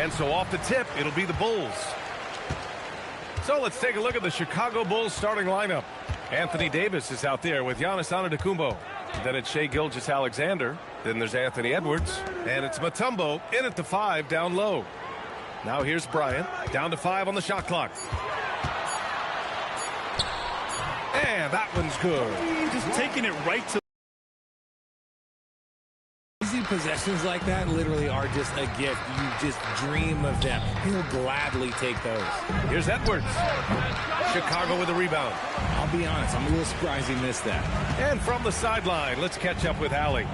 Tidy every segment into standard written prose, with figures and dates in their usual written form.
And so off the tip, it'll be the Bulls. So let's take a look at the Chicago Bulls starting lineup. Anthony Davis is out there with Giannis Antetokounmpo. Then it's Shai Gilgeous-Alexander. Then there's Anthony Edwards. And it's Mutombo in at the 5 down low. Now here's Bryant. Down to 5 on the shot clock. And that one's good. Just taking it right to... Easy possessions like that literally are just a gift. You just dream of them. He'll gladly take those. Here's Edwards. Chicago with a rebound. I'll be honest, I'm a little surprised he missed that. And from the sideline, let's catch up with Allie.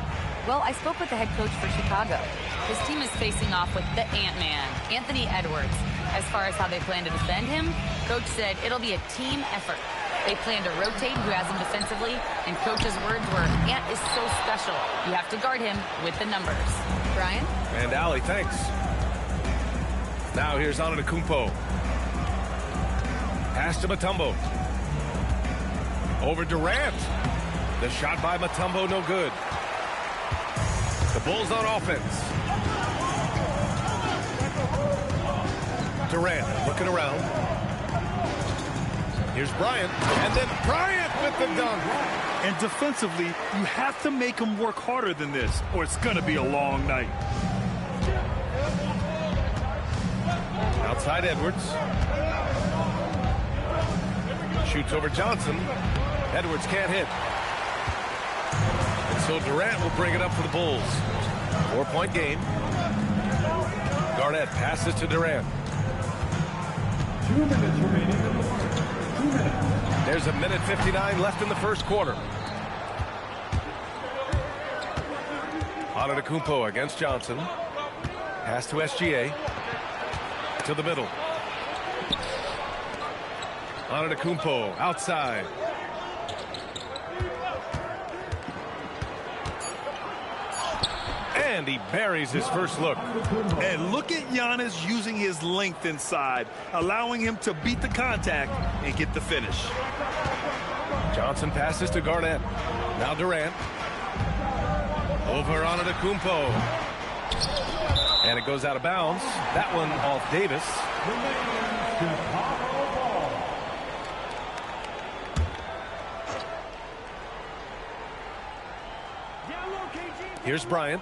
Well, I spoke with the head coach for Chicago. His team is facing off with the Ant-Man, Anthony Edwards. As far as how they plan to defend him, coach said it'll be a team effort. They plan to rotate who has him defensively, and coach's words were, Ant is so special. You have to guard him with the numbers. Brian? And Allie, thanks. Now here's Antetokounmpo. Pass to Mutombo. Over Durant. The shot by Mutombo, no good. The Bulls on offense. Durant looking around. Here's Bryant, and then Bryant with the dunk. And defensively, you have to make them work harder than this, or it's going to be a long night. Outside Edwards. Shoots over Johnson. Edwards can't hit. And so Durant will bring it up for the Bulls. 4-point game. Garnett passes to Durant. 2 minutes remaining. There's a minute 59 left in the first quarter. Antetokounmpo against Johnson. Pass to SGA. To the middle. Antetokounmpo outside. And he buries his first look. And look at Giannis using his length inside, allowing him to beat the contact and get the finish. Johnson passes to Garnett. Now Durant. Over Antetokounmpo. And it goes out of bounds. That one off Davis. Here's Bryant.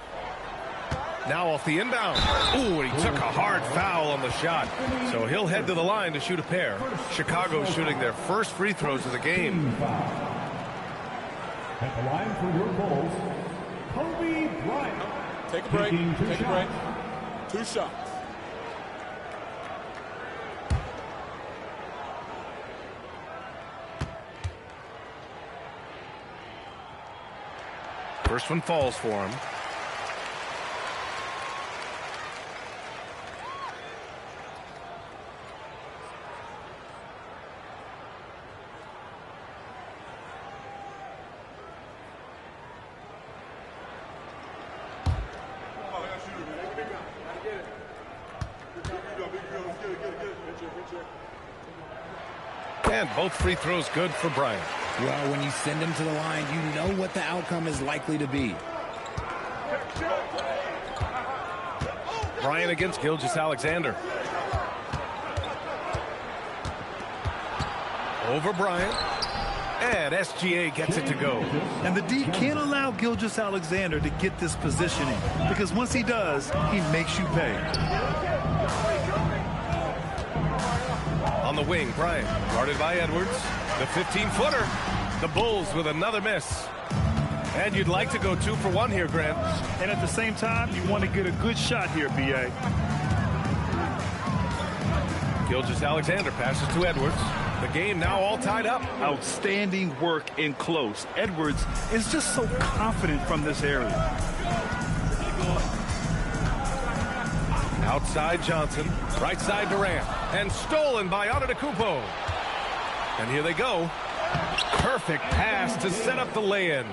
Now off the inbound. Ooh, and he took a hard foul on the shot. So he'll head to the line to shoot a pair. Chicago shooting their first free throws of the game. At the line for your Bulls, Kobe Bryant. Take a break. Take a break. 2 shots. First one falls for him. And both free throws good for Bryant. Well, when you send him to the line, you know what the outcome is likely to be. Bryant against Gilgeous-Alexander. Over Bryant. And SGA gets it to go. And the D can't allow Gilgeous-Alexander to get this positioning, because once he does, he makes you pay. On the wing, Bryant, guarded by Edwards. The 15-footer. The Bulls with another miss. And you'd like to go 2 for 1 here, Grant. And at the same time, you want to get a good shot here, B.A. Gilgeous-Alexander passes to Edwards. The game now all tied up. Outstanding work in close. Edwards is just so confident from this area. Outside Johnson, right side Durant, and stolen by Antetokounmpo. And here they go. Perfect pass to set up the lay-in.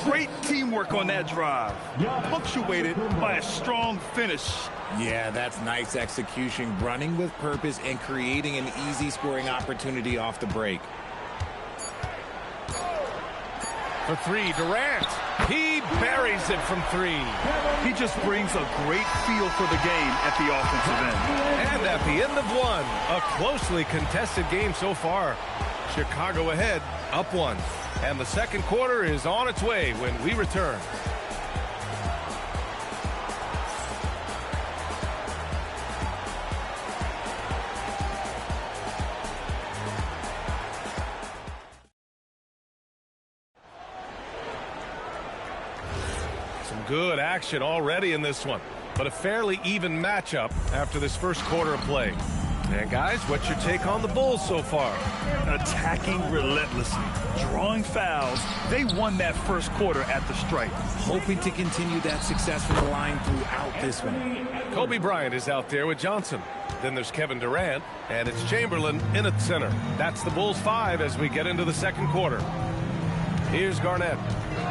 Great teamwork on that drive, punctuated by a strong finish. Yeah, that's nice execution, running with purpose and creating an easy scoring opportunity off the break. for three. Durant. He buries it from three. He just brings a great feel for the game at the offensive end. And at the end of one, a closely contested game so far. Chicago ahead, up one. And the second quarter is on its way when we return. Some good action already in this one, but a fairly even matchup after this first quarter of play. And guys, what's your take on the Bulls so far? Attacking relentlessly, drawing fouls. They won that first quarter at the stripe. Hoping to continue that success from the line throughout this one. Kobe Bryant is out there with Johnson. Then there's Kevin Durant, and it's Chamberlain in at center. That's the Bulls 5 as we get into the second quarter. Here's Garnett.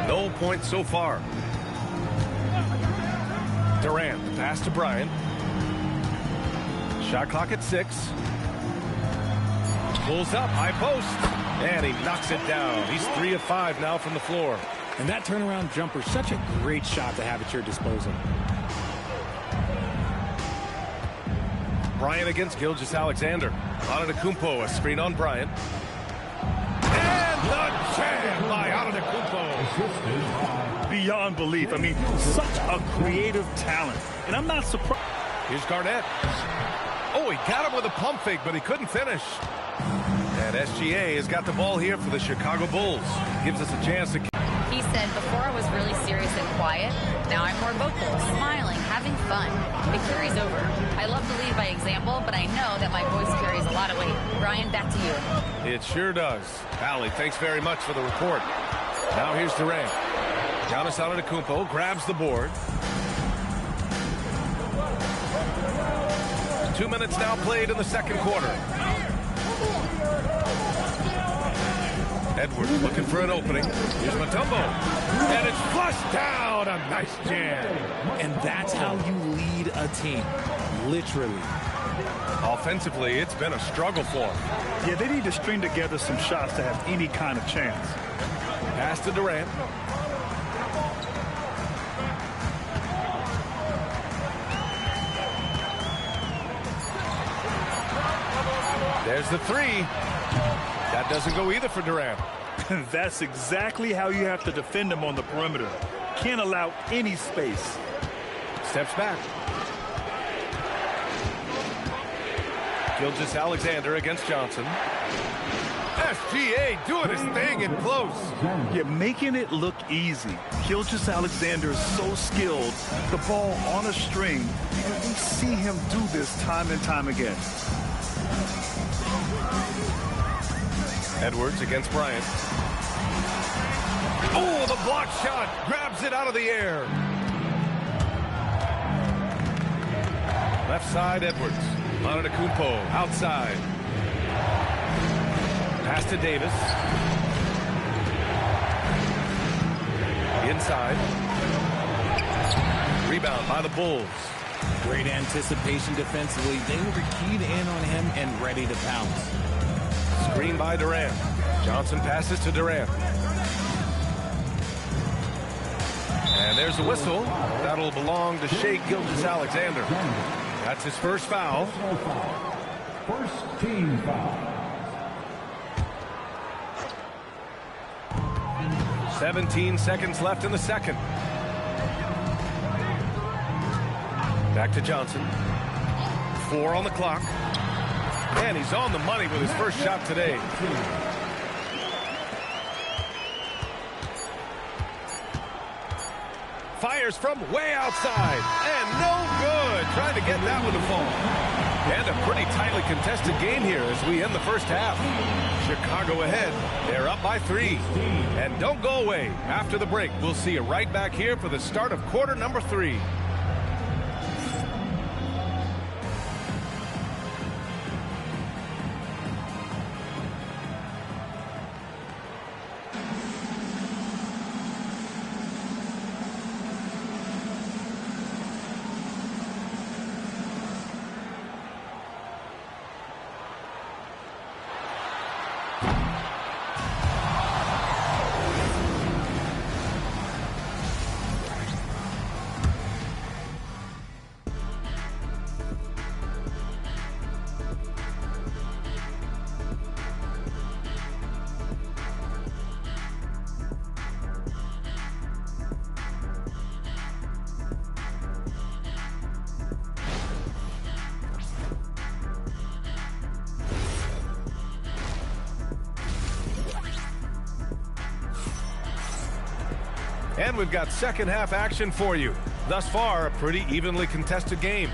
No points so far. Durant, the pass to Bryant. Shot clock at 6. Pulls up, high post, and he knocks it down. He's 3 of 5 now from the floor. And that turnaround jumper, such a great shot to have at your disposal. Bryant against Gilgeous-Alexander. Antetokounmpo, a screen on Bryant. And the jam by Antetokounmpo. Beyond belief. I mean, such a creative talent. And I'm not surprised. Here's Garnett. Oh, he got him with a pump fake, but he couldn't finish. And SGA has got the ball here for the Chicago Bulls. Gives us a chance to... He said, before I was really serious and quiet. Now I'm more vocal, smiling, having fun. It carries over. I love to lead by example, but I know that my voice carries a lot of weight. Brian, back to you. It sure does. Allie, thanks very much for the report. Now here's Durant. Giannis Antetokounmpo grabs the board. 2 minutes now played in the second quarter. Edwards looking for an opening. Here's Mutombo. And it's flushed down. A nice jam. And that's how you lead a team. Literally. Offensively, it's been a struggle for them. Yeah, they need to string together some shots to have any kind of chance. Pass to Durant. There's the three. That doesn't go either for Durant. That's exactly how you have to defend him on the perimeter. Can't allow any space. Steps back. Gilgeous-Alexander against Johnson. SGA doing his thing in close. Yeah, making it look easy. Gilgeous-Alexander is so skilled. The ball on a string. And we see him do this time and time again. Edwards against Bryant. Oh, the block shot. Grabs it out of the air. Left side, Edwards. Antetokounmpo outside. Pass to Davis. Inside. Rebound by the Bulls. Great anticipation defensively. They were keyed in on him and ready to pounce. Screen by Durant. Johnson passes to Durant. And there's a whistle. That'll belong to Shai Gilgeous-Alexander. That's his first foul. First team foul. 17 seconds left in the second. Back to Johnson. 4 on the clock. And he's on the money with his first shot today. Fires from way outside. And no good. Trying to get that one to fall. And a pretty tightly contested game here as we end the first half. Chicago ahead. They're up by 3. And don't go away. After the break, we'll see you right back here for the start of quarter number 3. And we've got second half action for you. Thus far, a pretty evenly contested game.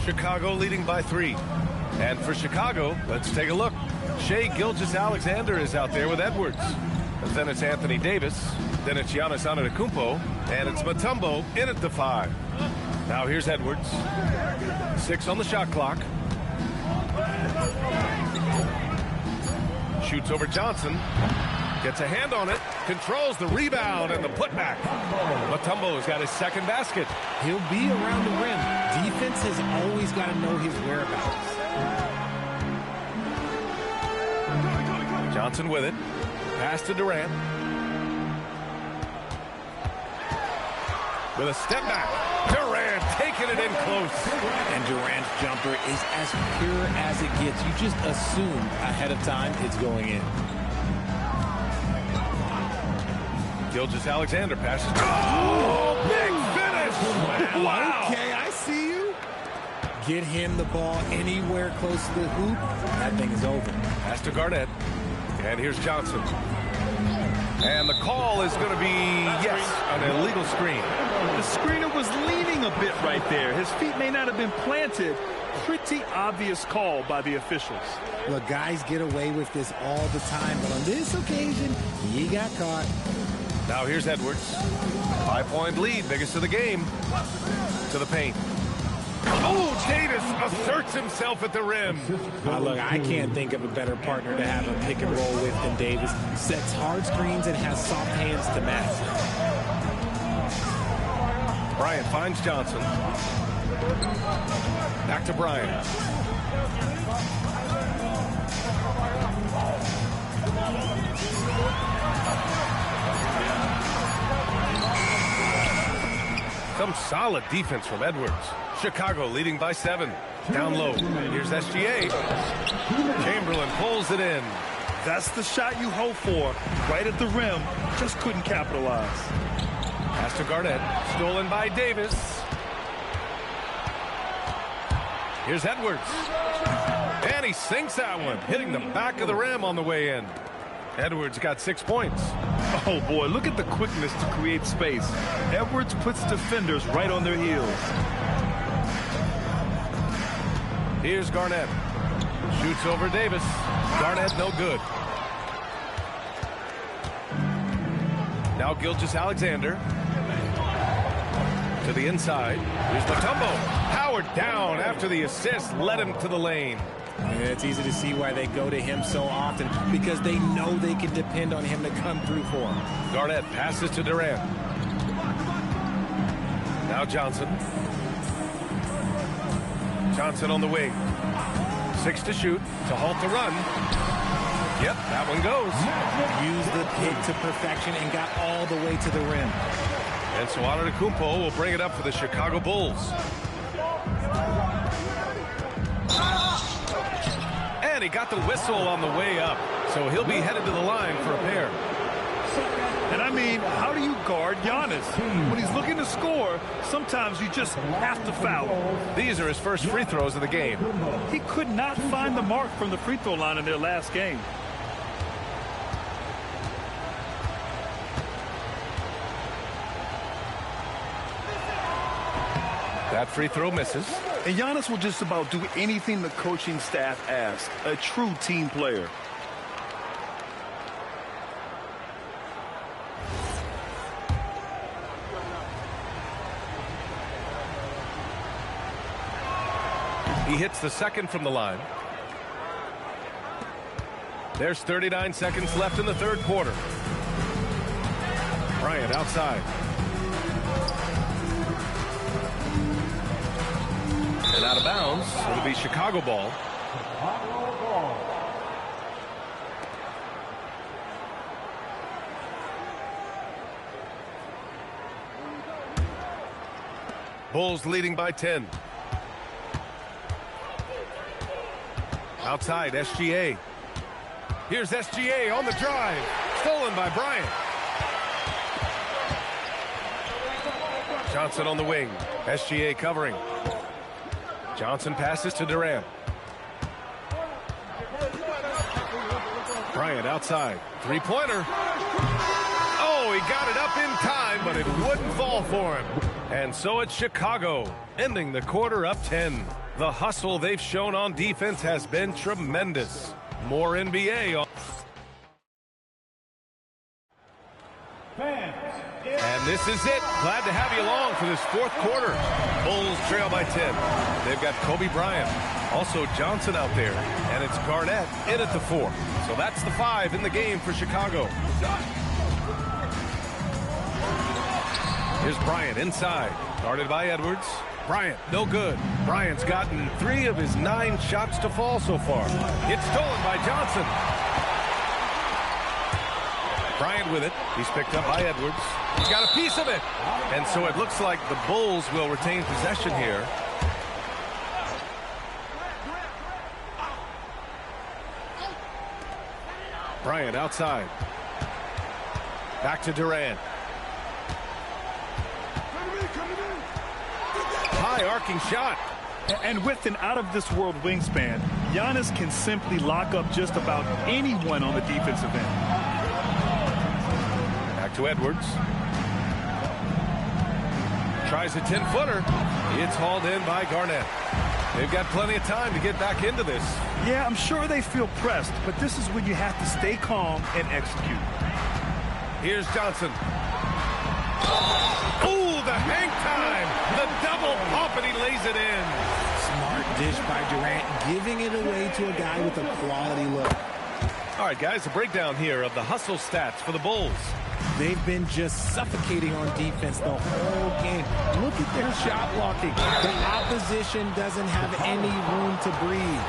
Chicago leading by 3. And for Chicago, let's take a look. Shai Gilgeous-Alexander is out there with Edwards. And then it's Anthony Davis. Then it's Giannis Antetokounmpo. And it's Mutombo in at the 5. Now here's Edwards. 6 on the shot clock. Shoots over Johnson. Gets a hand on it. Controls the rebound and the putback. Mutombo's got his second basket. He'll be around the rim. Defense has always got to know his whereabouts. Johnson with it. Pass to Durant. With a step back. Durant taking it in close. And Durant's jumper is as pure as it gets. You just assume ahead of time it's going in. Gilgeous-Alexander passes. Oh, big finish! Wow. Okay, I see you. Get him the ball anywhere close to the hoop. That thing is over. Pass to Garnett. And here's Johnson. And the call is going to be, yes, an illegal screen. The screener was leaning a bit right there. His feet may not have been planted. Pretty obvious call by the officials. Look, guys get away with this all the time, but on this occasion, he got caught. Now here's Edwards. 5-point lead, biggest of the game. To the paint. Oh, Davis asserts himself at the rim. Look, I can't think of a better partner to have a pick and roll with than Davis. Sets hard screens and has soft hands to match. Bryant finds Johnson. Back to Bryant. Some solid defense from Edwards. Chicago leading by 7. Down low. Here's SGA. Chamberlain pulls it in. That's the shot you hope for. Right at the rim. Just couldn't capitalize. Pass to Garnett. Stolen by Davis. Here's Edwards. And he sinks that one. Hitting the back of the rim on the way in. Edwards got 6 points. Oh, boy, look at the quickness to create space. Edwards puts defenders right on their heels. Here's Garnett. Shoots over Davis. Garnett no good. Now Gilgeous-Alexander. To the inside. Here's Mutombo. Howard down after the assist. Led him to the lane. Yeah, it's easy to see why they go to him so often, because they know they can depend on him to come through for them. Garnett passes to Durant. Now Johnson. Johnson on the wing. 6 to shoot to halt the run. Yep, that one goes. Used the pick to perfection and got all the way to the rim. And so Antetokounmpo will bring it up for the Chicago Bulls. And he got the whistle on the way up. So he'll be headed to the line for a pair. And I mean, how do you guard Giannis? When he's looking to score, sometimes you just have to foul. These are his first free throws of the game. He could not find the mark from the free throw line in their last game. That free throw misses. And Giannis will just about do anything the coaching staff asks. A true team player. He hits the second from the line. There's 39 seconds left in the third quarter. Bryant outside. And out of bounds. It'll be Chicago ball. Bulls leading by 10. Outside, SGA. Here's SGA on the drive. Stolen by Bryant. Johnson on the wing. SGA covering. Johnson passes to Durant. Bryant outside. Three-pointer. Oh, he got it up in time, but it wouldn't fall for him. And so it's Chicago, ending the quarter up 10. The hustle they've shown on defense has been tremendous. More NBA on. And this is it. Glad to have you along for this fourth quarter. Bulls trail by 10. They've got Kobe Bryant, also Johnson out there, and it's Garnett in at the 4. So that's the 5 in the game for Chicago. Here's Bryant inside, guarded by Edwards. Bryant, no good. Bryant's gotten 3 of his 9 shots to fall so far. It's stolen by Johnson. Bryant with it. He's picked up by Edwards. He's got a piece of it. And so it looks like the Bulls will retain possession here. Bryant outside. Back to Durant. High arcing shot. And with an out-of-this-world wingspan, Giannis can simply lock up just about anyone on the defensive end. Back to Edwards. Tries a 10-footer. It's hauled in by Garnett. They've got plenty of time to get back into this. Yeah, I'm sure they feel pressed, but this is when you have to stay calm and execute. Here's Johnson. Ooh, the hang time. The double pump, and he lays it in. Smart dish by Durant, giving it away to a guy with a quality look. All right, guys, a breakdown here of the hustle stats for the Bulls. They've been just suffocating on defense the whole game. Look at their shot blocking. The opposition doesn't have any room to breathe.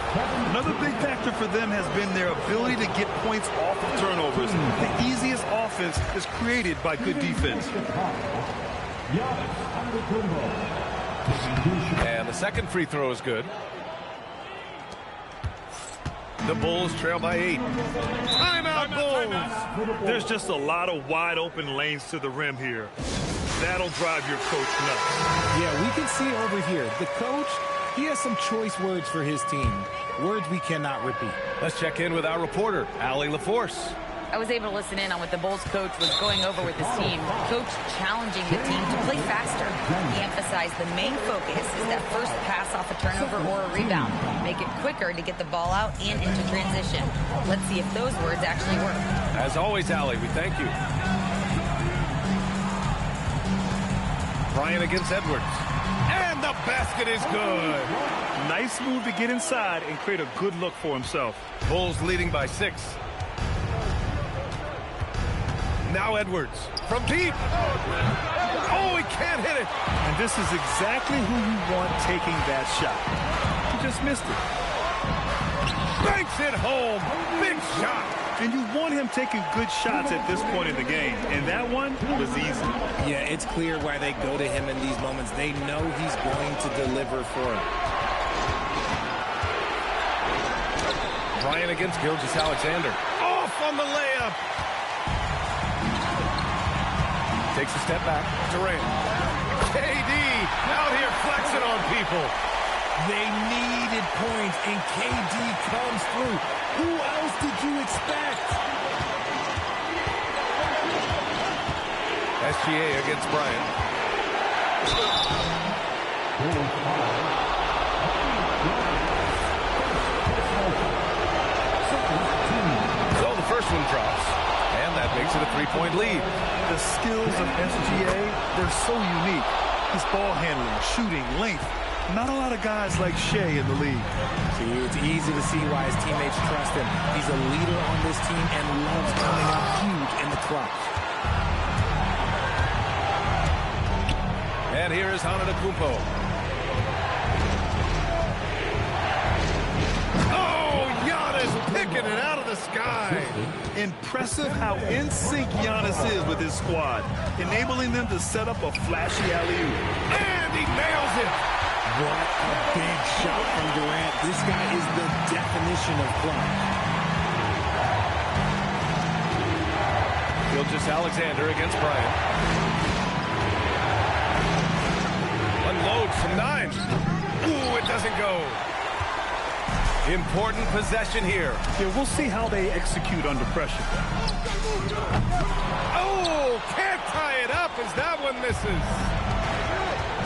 Another big factor for them has been their ability to get points off of turnovers. The easiest offense is created by good defense. And the second free throw is good. The Bulls trail by 8. Timeout, Bulls! There's just a lot of wide open lanes to the rim here. That'll drive your coach nuts. Yeah, we can see over here. The coach, he has some choice words for his team. Words we cannot repeat. Let's check in with our reporter, Allie LaForce. I was able to listen in on what the Bulls coach was going over with his team. Coach challenging the team to play faster. He emphasized the main focus is that first pass off a turnover or a rebound. Make it quicker to get the ball out and into transition. Let's see if those words actually work. As always, Allie, we thank you. Bryant against Edwards. And the basket is good. Nice move to get inside and create a good look for himself. Bulls leading by 6. Now Edwards from deep. Oh, he can't hit it. And this is exactly who you want taking that shot. He just missed it. Banks it home. Big shot. And you want him taking good shots at this point in the game. And that one was easy. Yeah, it's clear why they go to him in these moments. They know he's going to deliver for them. Bryant against Gilgeous-Alexander. Off on the layup. Takes a step back. Durant. KD out here flexing on people. They needed points, and KD comes through. Who else did you expect? SGA against Bryant. So the first one drops, and that makes it a 3-point lead. The skills of SGA, they're so unique. His ball handling, shooting, length. Not a lot of guys like Shea in the league. See, it's easy to see why his teammates trust him. He's a leader on this team and loves coming up huge in the clutch. And here is Antetokounmpo. Oh, Giannis picking it out of the sky. Impressive how in sync Giannis is with his squad, enabling them to set up a flashy alley-oop. And he nails it. What a big shot from Durant. This guy is the definition of clutch. Gilgeous-Alexander against Bryant. Loads from 9. Ooh, it doesn't go. Important possession here. Yeah, we'll see how they execute under pressure. Oh, can't tie it up as that one misses.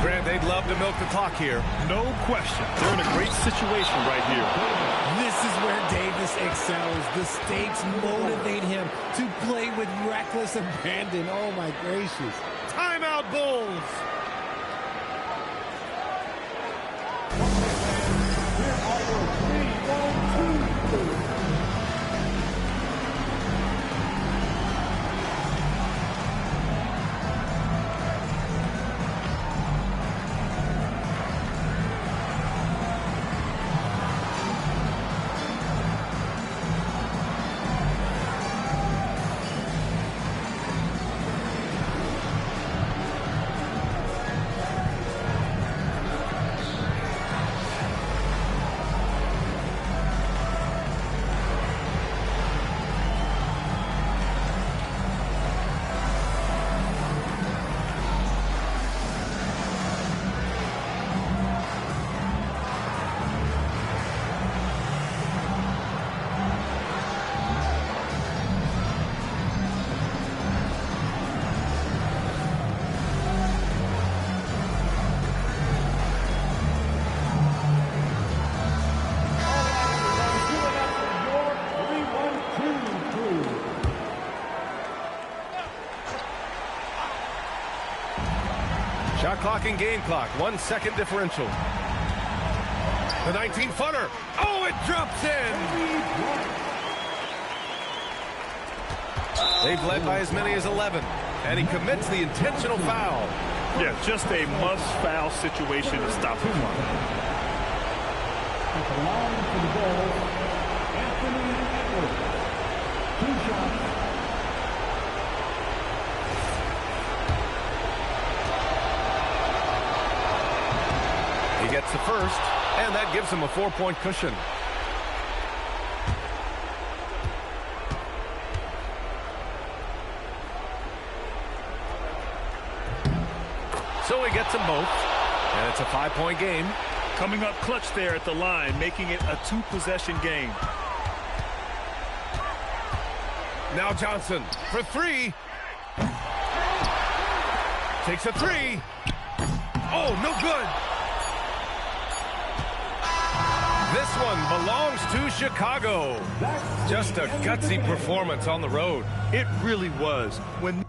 Grant, they'd love to milk the clock here. No question. They're in a great situation right here. This is where Davis excels. The stakes motivate him to play with reckless abandon. Oh, my gracious. Timeout, Bulls. Shot clock and game clock. 1 second differential. The 19-footer. Oh, it drops in. They've led by as many as 11. And he commits the intentional foul. Yeah, just a must-foul situation to stop the clock. At the line for the Bulls, Anthony Edwards. 2 shots. He gets the first, and that gives him a 4-point cushion. So he gets them both, and it's a 5-point game. Coming up clutch there at the line, making it a 2-possession game. Now Johnson for 3. Takes a 3. Oh, no good. This one belongs to Chicago. Just a gutsy performance on the road. It really was. When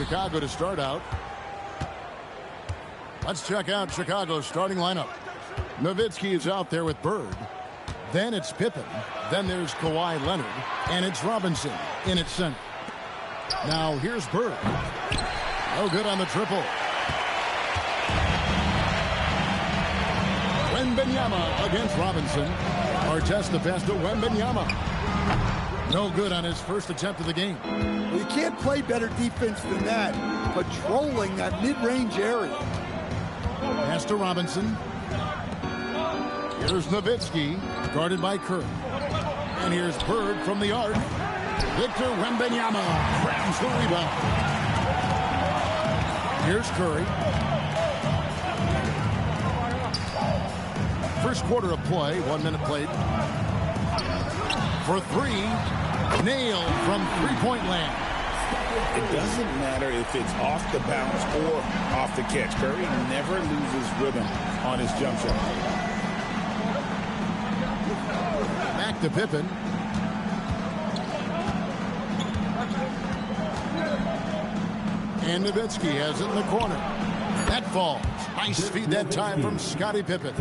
Chicago to start out. Let's check out Chicago's starting lineup. Nowitzki is out there with Bird. Then it's Pippen. Then there's Kawhi Leonard. And it's Robinson in at center. Now here's Bird. No good on the triple. Wembanyama against Robinson. Artest the pass to Wembanyama. No good on his first attempt of the game. Well, you can't play better defense than that. Patrolling that mid-range area. Pass to Robinson. Here's Nowitzki, guarded by Curry. And here's Bird from the arc. Victor Wembanyama grabs the rebound. Here's Curry. First quarter of play, 1 minute played. For three, nailed from three-point land. It doesn't matter if it's off the bounce or off the catch. Curry never loses rhythm on his jump shot. Back to Pippen. And Nowitzki has it in the corner. That falls. Nice feed that time from Scottie Pippen.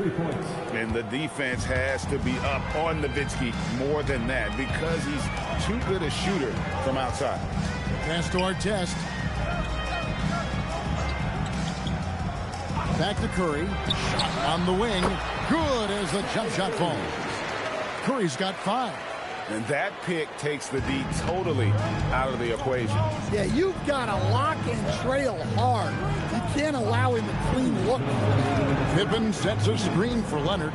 And the defense has to be up on Nowitzki more than that because he's too good a shooter from outside. Pass to Artest. Back to Curry. Shot on the wing. Good as the jump shot falls. Curry's got 5. And that pick takes the D totally out of the equation. Yeah, you've got to lock and trail hard. You can't allow him a clean look. Pippen sets a screen for Leonard.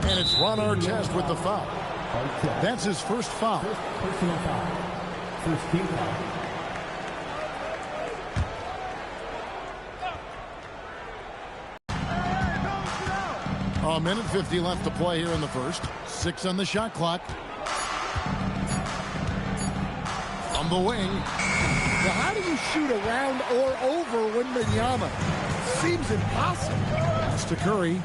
And it's Ron Artest with the foul. That's his first foul. Personal foul. First team foul. A minute 50 left to play here in the first. 6 on the shot clock. On the wing. Well, how do you shoot around or over Wembanyama? Seems impossible. That's to Curry.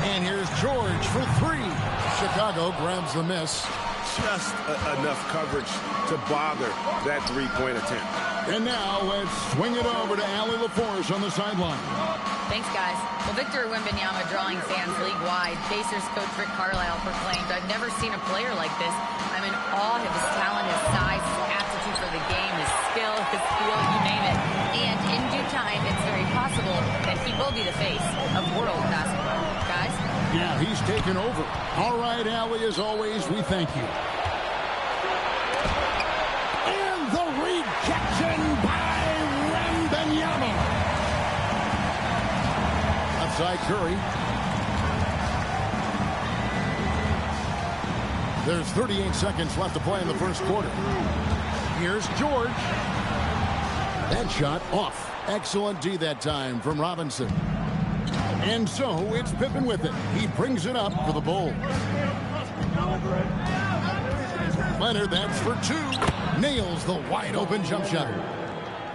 And here's George for 3. Chicago grabs the miss. Just enough coverage to bother that three-point attempt. And now let's swing it over to Allie LaForce on the sideline. Thanks, guys. Well, Victor Wembanyama drawing fans league-wide. Pacers coach Rick Carlisle proclaimed, "I've never seen a player like this. I'm in awe of his talent, his size, his aptitude for the game, his skill, his feel, you name it. And in due time, it's very possible that he will be the face of world basketball." Guys? Yeah, he's taken over. All right, Allie, as always, we thank you. And the rejection by Wembanyama. Outside Curry. There's 38 seconds left to play in the first quarter. Here's George. That shot off. Excellent D that time from Robinson. And so it's Pippen with it. He brings it up for the Bulls. Leonard, that's for 2. Nails the wide open jump shot.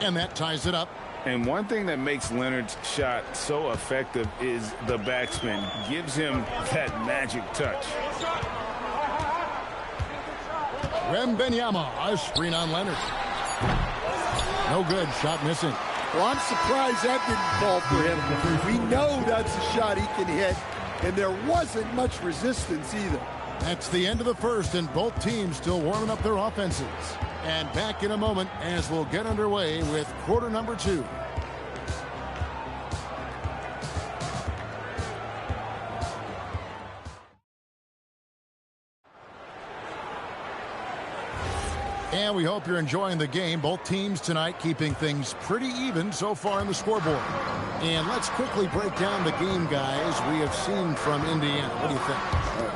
And that ties it up. And one thing that makes Leonard's shot so effective is the backspin. Gives him that magic touch. Wembanyama, a screen on Leonard. No good, shot missing. Well, I'm surprised that didn't fall for him. We know that's a shot he can hit, and there wasn't much resistance either. That's the end of the first, and both teams still warming up their offenses. And back in a moment as we'll get underway with quarter number 2. And we hope you're enjoying the game. Both teams tonight keeping things pretty even so far in the scoreboard. And let's quickly break down the game, guys, we have seen from Indiana. What do you think?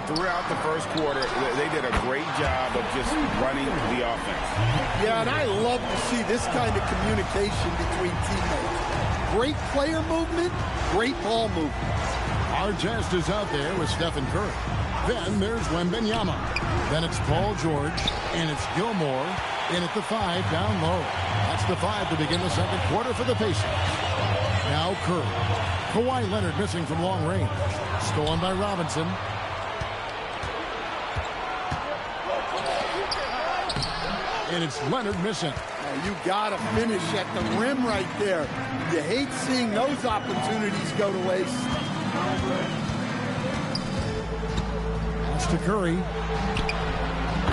Throughout the first quarter, they did a great job of just running the offense. Yeah, and I love to see this kind of communication between teammates. Great player movement, great ball movement. Artest is out there with Stephen Curry. Then there's Wembanyama. Then it's Paul George, and it's Gilmore in at the 5 down low. That's the 5 to begin the second quarter for the Pacers. Now Curry. Kawhi Leonard missing from long range. Stolen by Robinson. And it's Leonard missing. You got to finish at the rim right there. You hate seeing those opportunities go to waste. Pass to Curry.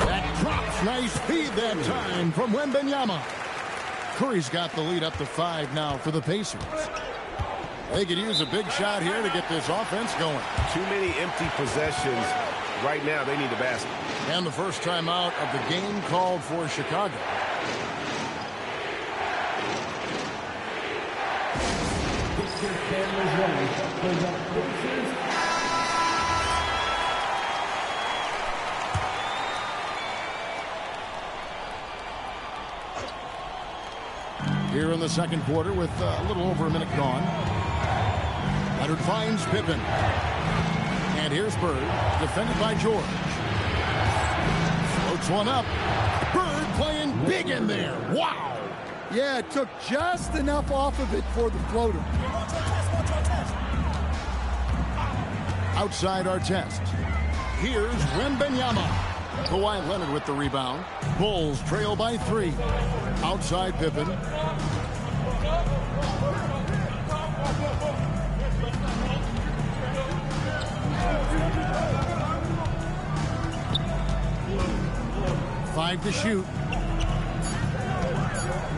That drops. Nice feed that time from Wembanyama. Curry's got the lead up to 5 now for the Pacers. They could use a big shot here to get this offense going. Too many empty possessions. Right now, they need a basket. And the first timeout of the game called for Chicago. Here in the second quarter with a little over a minute gone. Leonard finds Pippen. And here's Bird, defended by George. Floats one up. Bird playing big in there. Wow. Yeah, it took just enough off of it for the floater. Outside Artest. Here's Wembanyama. Kawhi Leonard with the rebound. Bulls trail by 3. Outside Pippen. Five to shoot.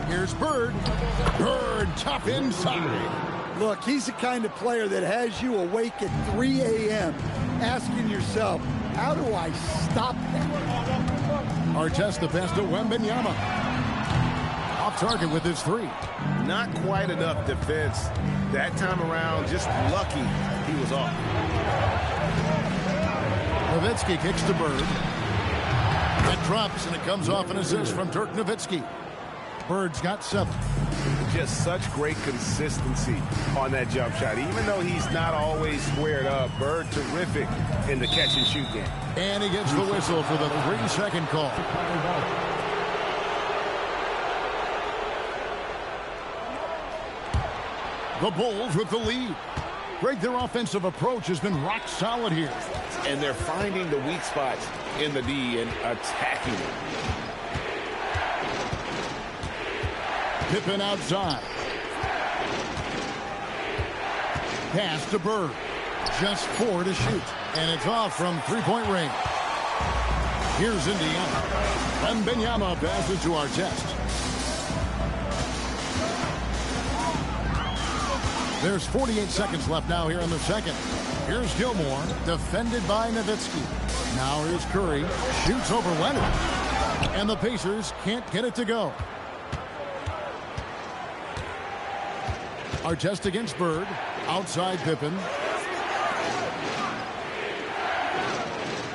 Here's Bird. Bird tough inside. Look, he's the kind of player that has you awake at 3 a.m. asking yourself, how do I stop that? Artest the pass to Wembanyama. Off target with his 3. Not quite enough defense. That time around, just lucky he was off. Nowitzki kicks to Bird. That drops, and it comes off an assist from Dirk Nowitzki. Bird's got 7. Just such great consistency on that jump shot. Even though he's not always squared up, Bird terrific in the catch-and-shoot game. And he gets the whistle for the 3-second call. The Bulls with the lead. Greg, their offensive approach has been rock solid here. And they're finding the weak spots in the D and attacking it. Pippen outside. Pass to Bird. Just 4 to shoot. And it's off from 3-point range. Here's Indiana. Wembanyama passes to Artest. There's 48 seconds left now here in the second. Here's Gilmore, defended by Nowitzki. Now here's Curry, shoots over Leonard. And the Pacers can't get it to go. Artest against Bird, outside Pippen.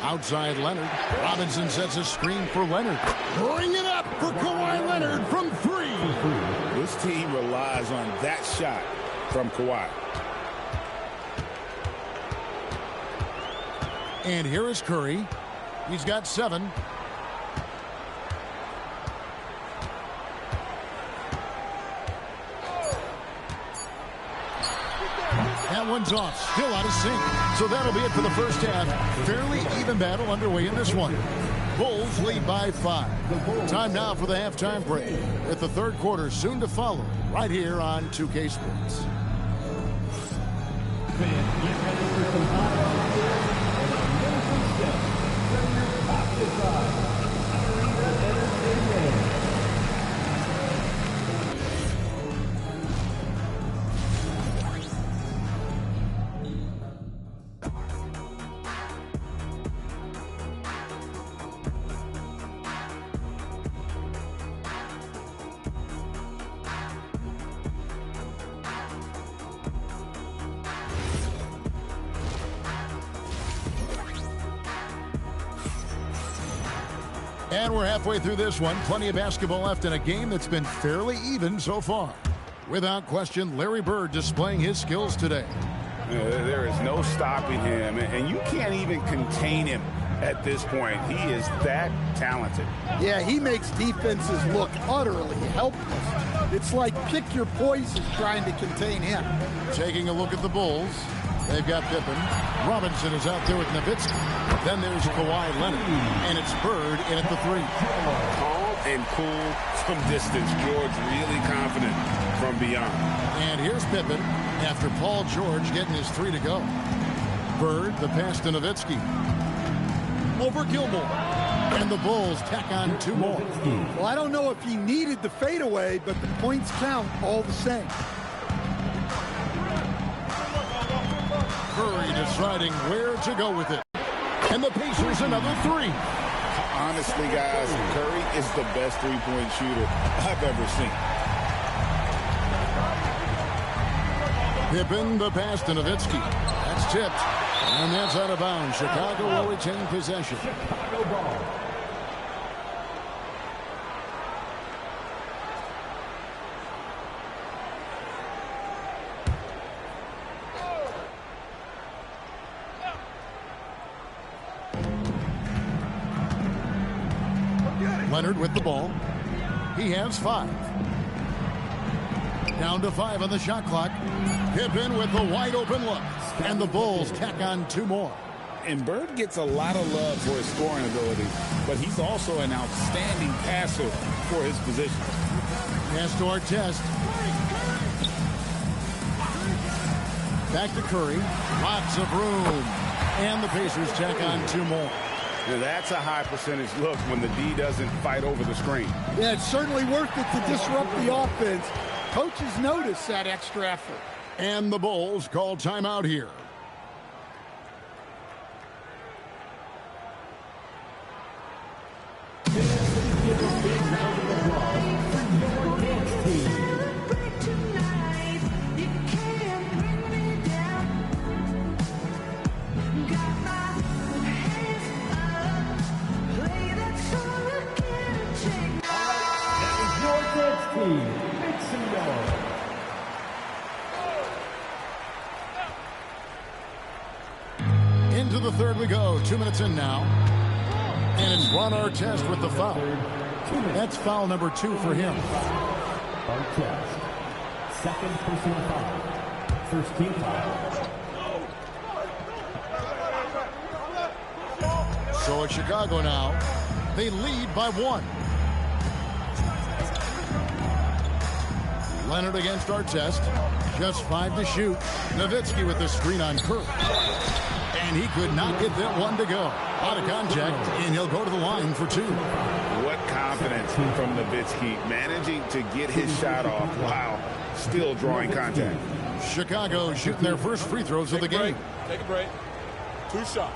Outside Leonard. Robinson sets a screen for Leonard. Bring it up for Kawhi Leonard from 3. This team relies on that shot from Kawhi. And here is Curry. He's got 7. That one's off. Still out of sync. So that'll be it for the first half. Fairly even battle underway in this one. Bulls lead by 5. Time now for the halftime break, with the third quarter soon to follow right here on 2K Sports. And we're halfway through this one. Plenty of basketball left in a game that's been fairly even so far. Without question, Larry Bird displaying his skills today. There is no stopping him, and you can't even contain him at this point. He is that talented. Yeah, he makes defenses look utterly helpless. It's like pick your poison trying to contain him. Taking a look at the Bulls. They've got Pippen. Robinson is out there with Nowitzki. Then there's Kawhi Leonard. And it's Bird in at the 3. Call and cool from distance. George really confident from beyond. And here's Pippen after Paul George getting his 3 to go. Bird, the pass to Nowitzki. Over Gilmore. And the Bulls tack on 2 more. Well, I don't know if he needed the fadeaway, but the points count all the same. Curry deciding where to go with it. And the Pacers another 3. Honestly, guys, Curry is the best three-point shooter I've ever seen. Pippen, the pass to Nowitzki. That's tipped. And that's out of bounds. Chicago will retain possession. Chicago ball. Leonard with the ball. He has 5. Down to 5 on the shot clock. Pippen with the wide open look. And the Bulls tack on 2 more. And Bird gets a lot of love for his scoring ability, but he's also an outstanding passer for his position. Pass to Artest. Back to Curry. Lots of room. And the Pacers tack on 2 more. Now that's a high percentage look when the D doesn't fight over the screen. Yeah, it's certainly worth it to disrupt the offense. Coaches notice that extra effort. And the Bulls call timeout here. Into the third we go. 2 minutes in now. And it's Ron Artest with the foul. That's foul number 2 for him. Artest. Second personal foul. First team foul. So it's Chicago now. They lead by 1. Leonard against Artest. Just 5 to shoot. Nowitzki with the screen on Curry. And he could not get that one to go. Out of contact, and he'll go to the line for 2. What confidence from Nowitzki, managing to get his shot off while still drawing contact. Chicago shooting their first free throws of the game. Take a break. 2 shots.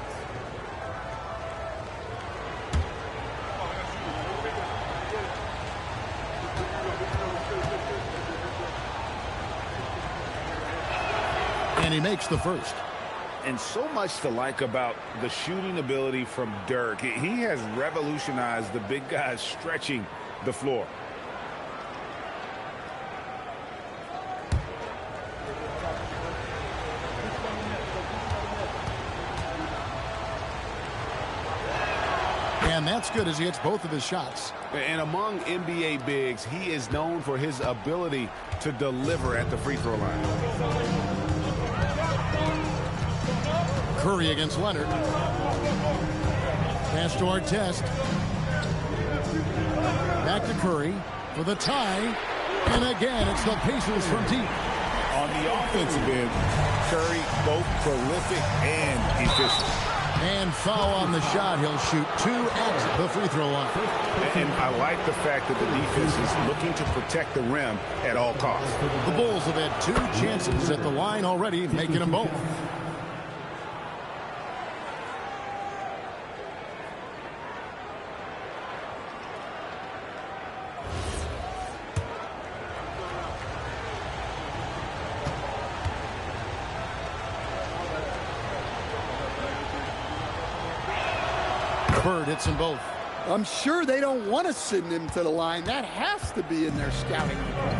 And he makes the first. And so much to like about the shooting ability from Dirk. He has revolutionized the big guys stretching the floor. And that's good as he hits both of his shots. And among NBA bigs, he is known for his ability to deliver at the free throw line. Curry against Leonard. Pass to Artest. Back to Curry for the tie. And again, it's the Pacers from deep. On the offensive end, Curry both prolific and efficient. And foul on the shot. He'll shoot 2 at the free throw line. And I like the fact that the defense is looking to protect the rim at all costs. The Bulls have had 2 chances at the line already, making them both. Bird hits them both. I'm sure they don't want to send him to the line. That has to be in their scouting report.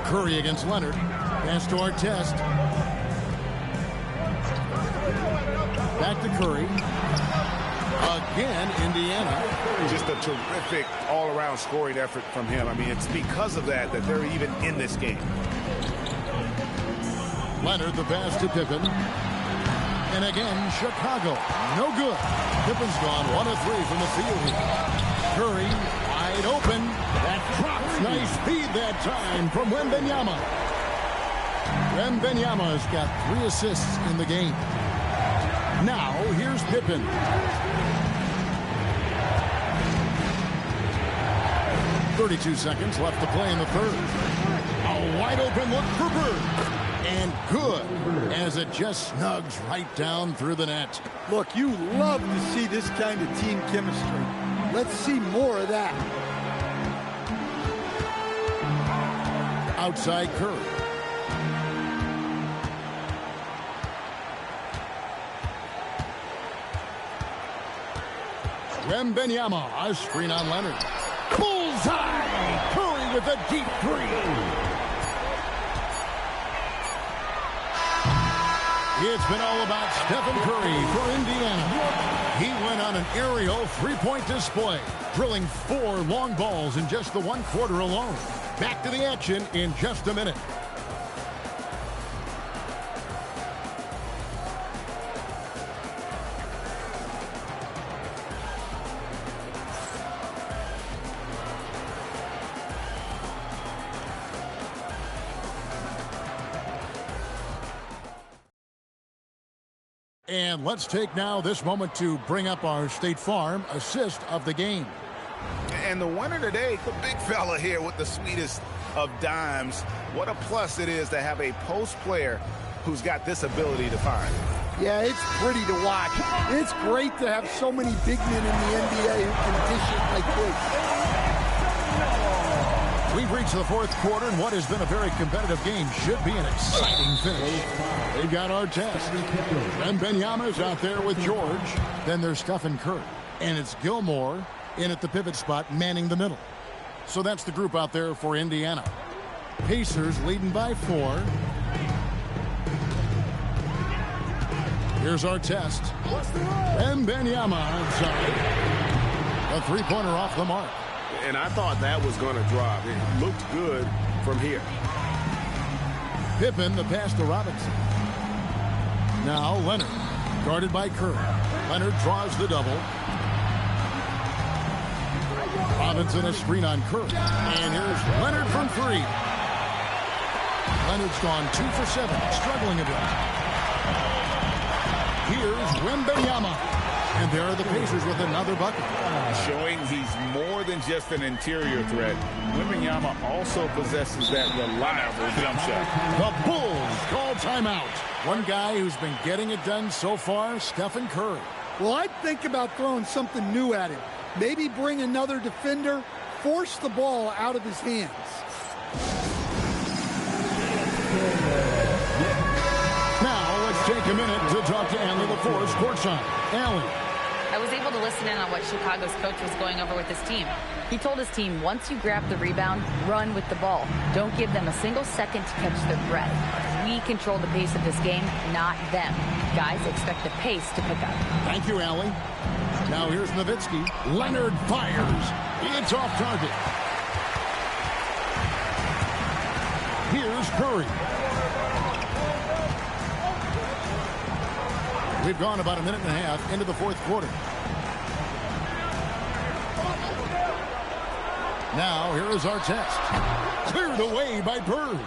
Curry against Leonard. Pass to Artest. Back to Curry. Again, Indiana. Just a terrific all-around scoring effort from him. I mean, it's because of that they're even in this game. Leonard, the pass to Pippen. And again, Chicago, no good. Pippen's gone 1 of 3 from the field here. Curry, wide open. That drops. Nice feed that time from Wembanyama. Wembanyama's got 3 assists in the game. Now, here's Pippen. .32 seconds left to play in the third. A wide open look for Bird. And good, as it just snugs right down through the net. Look, you love to see this kind of team chemistry. Let's see more of that. Outside Curry. Wembanyama, a screen on Leonard. Bullseye! Curry with a deep 3. It's been all about Stephen Curry for Indiana. He went on an aerial 3-point display, drilling 4 long balls in just the 1 quarter alone. Back to the action in just a minute. And let's take now this moment to bring up our State Farm assist of the game. And the winner today, the big fella here with the sweetest of dimes. What a plus it is to have a post player who's got this ability to find. Yeah, it's pretty to watch. It's great to have so many big men in the NBA who can dish it like this. We've reached the 4th quarter, and what has been a very competitive game should be an exciting finish. They've got our test. Wembanyama's out there with George. Then there's Stephen Curry. And it's Gilmore in at the pivot spot, manning the middle. So that's the group out there for Indiana. Pacers leading by 4. Here's our test. Wembanyama outside. A 3-pointer off the mark. And I thought that was going to drop. It looked good from here. Pippen, the pass to Robinson. Now Leonard, guarded by Curry. Leonard draws the double. Robinson a screen on Curry. And here's Leonard from 3. Leonard's gone 2 for 7, struggling a bit. Here's Wembanyama. And there are the Pacers with another bucket. Showing he's more than just an interior threat. Wembanyama also possesses that reliable jump shot. The Bulls call timeout. One guy who's been getting it done so far, Stephen Curry. Well, I'd think about throwing something new at him. Maybe bring another defender, force the ball out of his hands. Now let's take a minute to talk to Allie LaForce courtside. Allie. I was able to listen in on what Chicago's coach was going over with his team. He told his team, once you grab the rebound, run with the ball. Don't give them a single second to catch their breath. We control the pace of this game, not them. Guys, expect the pace to pick up. Thank you, Allie. Now here's Nowitzki. Leonard fires. It's off target. Here's Curry. We've gone about a minute and a half into the 4th quarter. Now, here is our test. Cleared away by Bird.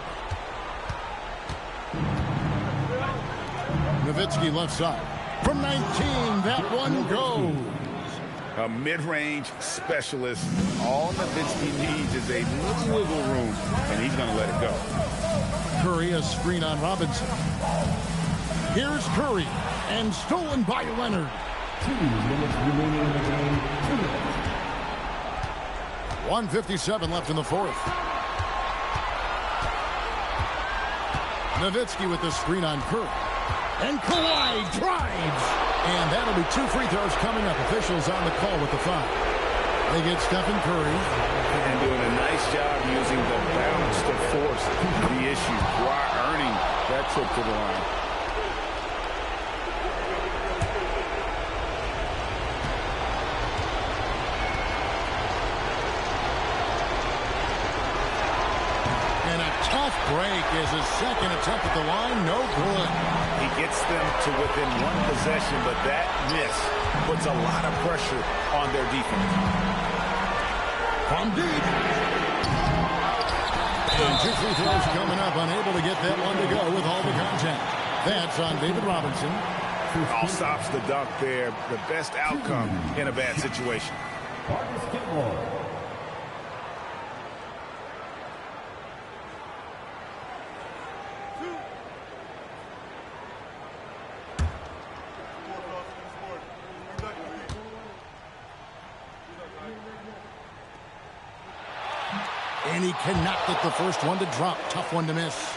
Nowitzki left side. From 19, that one goes. A mid-range specialist. All Nowitzki needs is a little wiggle room, and he's going to let it go. Curry, a screen on Robinson. Here's Curry. And stolen by Leonard. 2 minutes remaining in the game. 1:57 left in the 4th. Nowitzki with the screen on Curry. And Kawhi drives. And that'll be 2 free throws coming up. Officials on the call with the foul. They get Stephen Curry. And doing a nice job using the balance to force the issue while earning that trip to the line. Tough break is his second attempt at the line. No good. He gets them to within one possession, but that miss puts a lot of pressure on their defense. From deep. And 2 free throws coming up. Unable to get that one to go with all the contact. That's on David Robinson. All stops the dunk there. The best outcome in a bad situation. Marcus Gilmore. And he cannot get the first one to drop. Tough one to miss.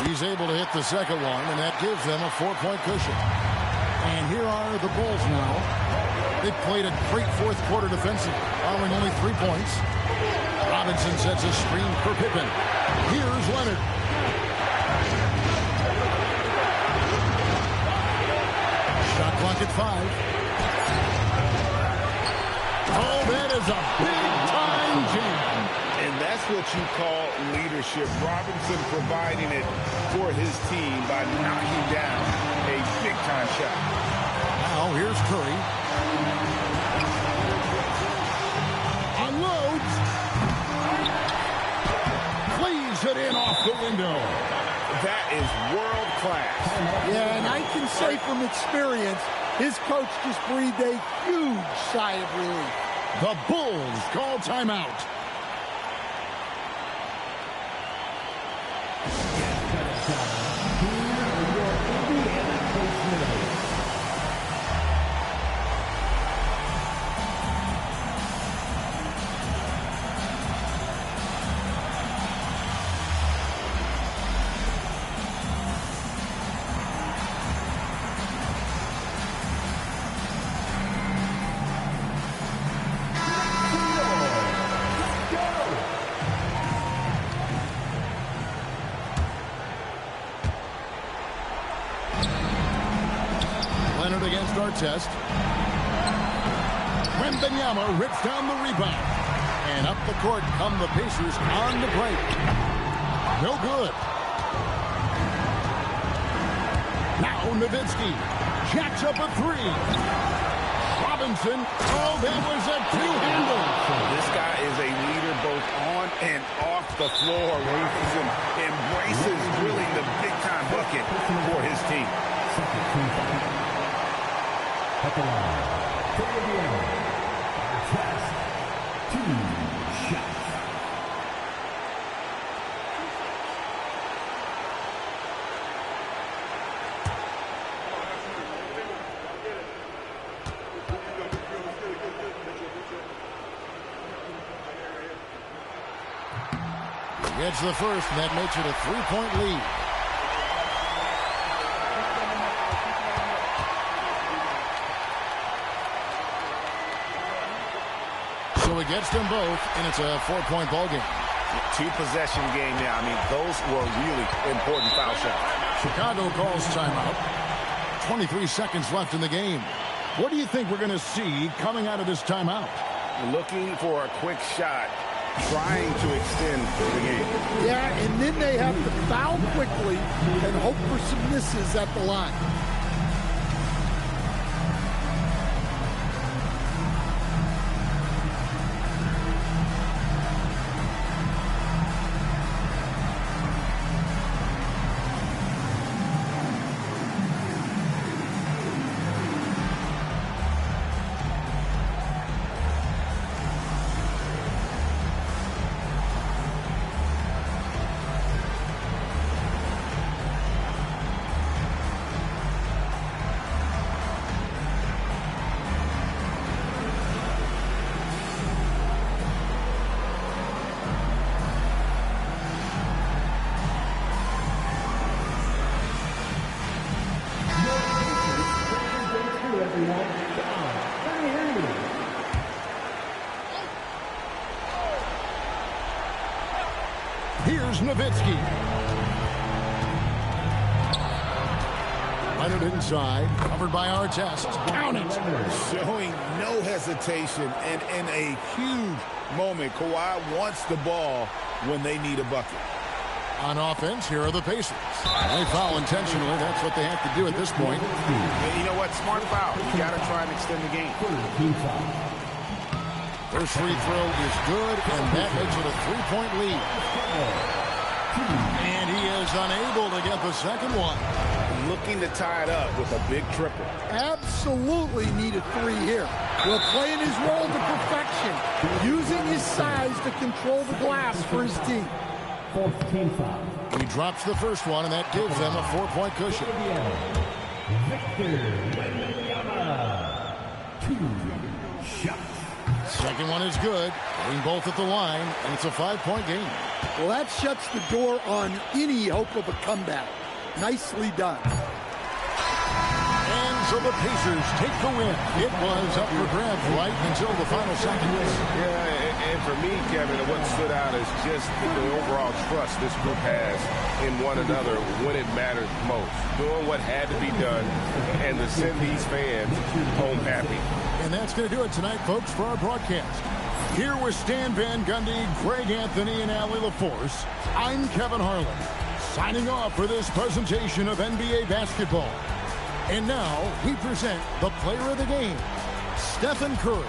He's able to hit the second one, and that gives them a 4-point cushion. And here are the Bulls now. They played a great fourth quarter defensive, allowing only 3 points. Robinson sets a screen for Pippen. Here's Leonard. Shot clock at 5. Oh, that is a big-time jam. And that's what you call leadership. Robinson providing it for his team by knocking down a big-time shot. Now here's Curry. Unloads. Plays it in off the window. That is world class. Yeah, and I can say from experience, his coach just breathed a huge sigh of relief. The Bulls call timeout. Against Artest. Wembanyama rips down the rebound. And up the court come the Pacers on the break. No good. Now Nowitzki jacks up a 3. Robinson. Oh, that was a two-handle. This guy is a leader both on and off the floor. Robinson embraces drilling the big-time bucket for his team. At the line, for Indiana, Artest, 2 shots. He gets the first, and that makes it a 3-point lead. So it gets them both, and it's a 4-point ball game. 2-possession game now. I mean, those were really important foul shots. Chicago calls timeout. 23 seconds left in the game. What do you think we're going to see coming out of this timeout? Looking for a quick shot, trying to extend the game. Yeah, and then they have to foul quickly and hope for some misses at the line. Here's Nowitzki. Leonard inside, covered by Artest. Count it. Showing no hesitation, and in a huge moment, Kawhi wants the ball when they need a bucket. On offense, here are the Pacers. They foul intentionally. That's what they have to do at this point. And you know what? Smart foul. You got to try and extend the game. First free throw is good, and that makes it a 3-point lead. And he is unable to get the second one. Looking to tie it up with a big triple. Absolutely need a three here. Well, playing his role to perfection, using his size to control the glass for his team. Team foul. He drops the first one, and that gives them a 4-point cushion. Victor Wembanyama. 2 shots. Second one is good. Getting both at the line, and it's a 5-point game. Well, that shuts the door on any hope of a comeback. Nicely done. And so the Pacers take the win. It was up for grabs right until the final seconds. Yeah, and for me, Kevin, what stood out is just the overall trust this group has in one another when it matters most. Doing what had to be done and to send these fans home happy. And that's going to do it tonight, folks, for our broadcast. Here with Stan Van Gundy, Greg Anthony, and Allie LaForce, I'm Kevin Harlan, signing off for this presentation of NBA basketball. And now we present the player of the game, Stephen Curry.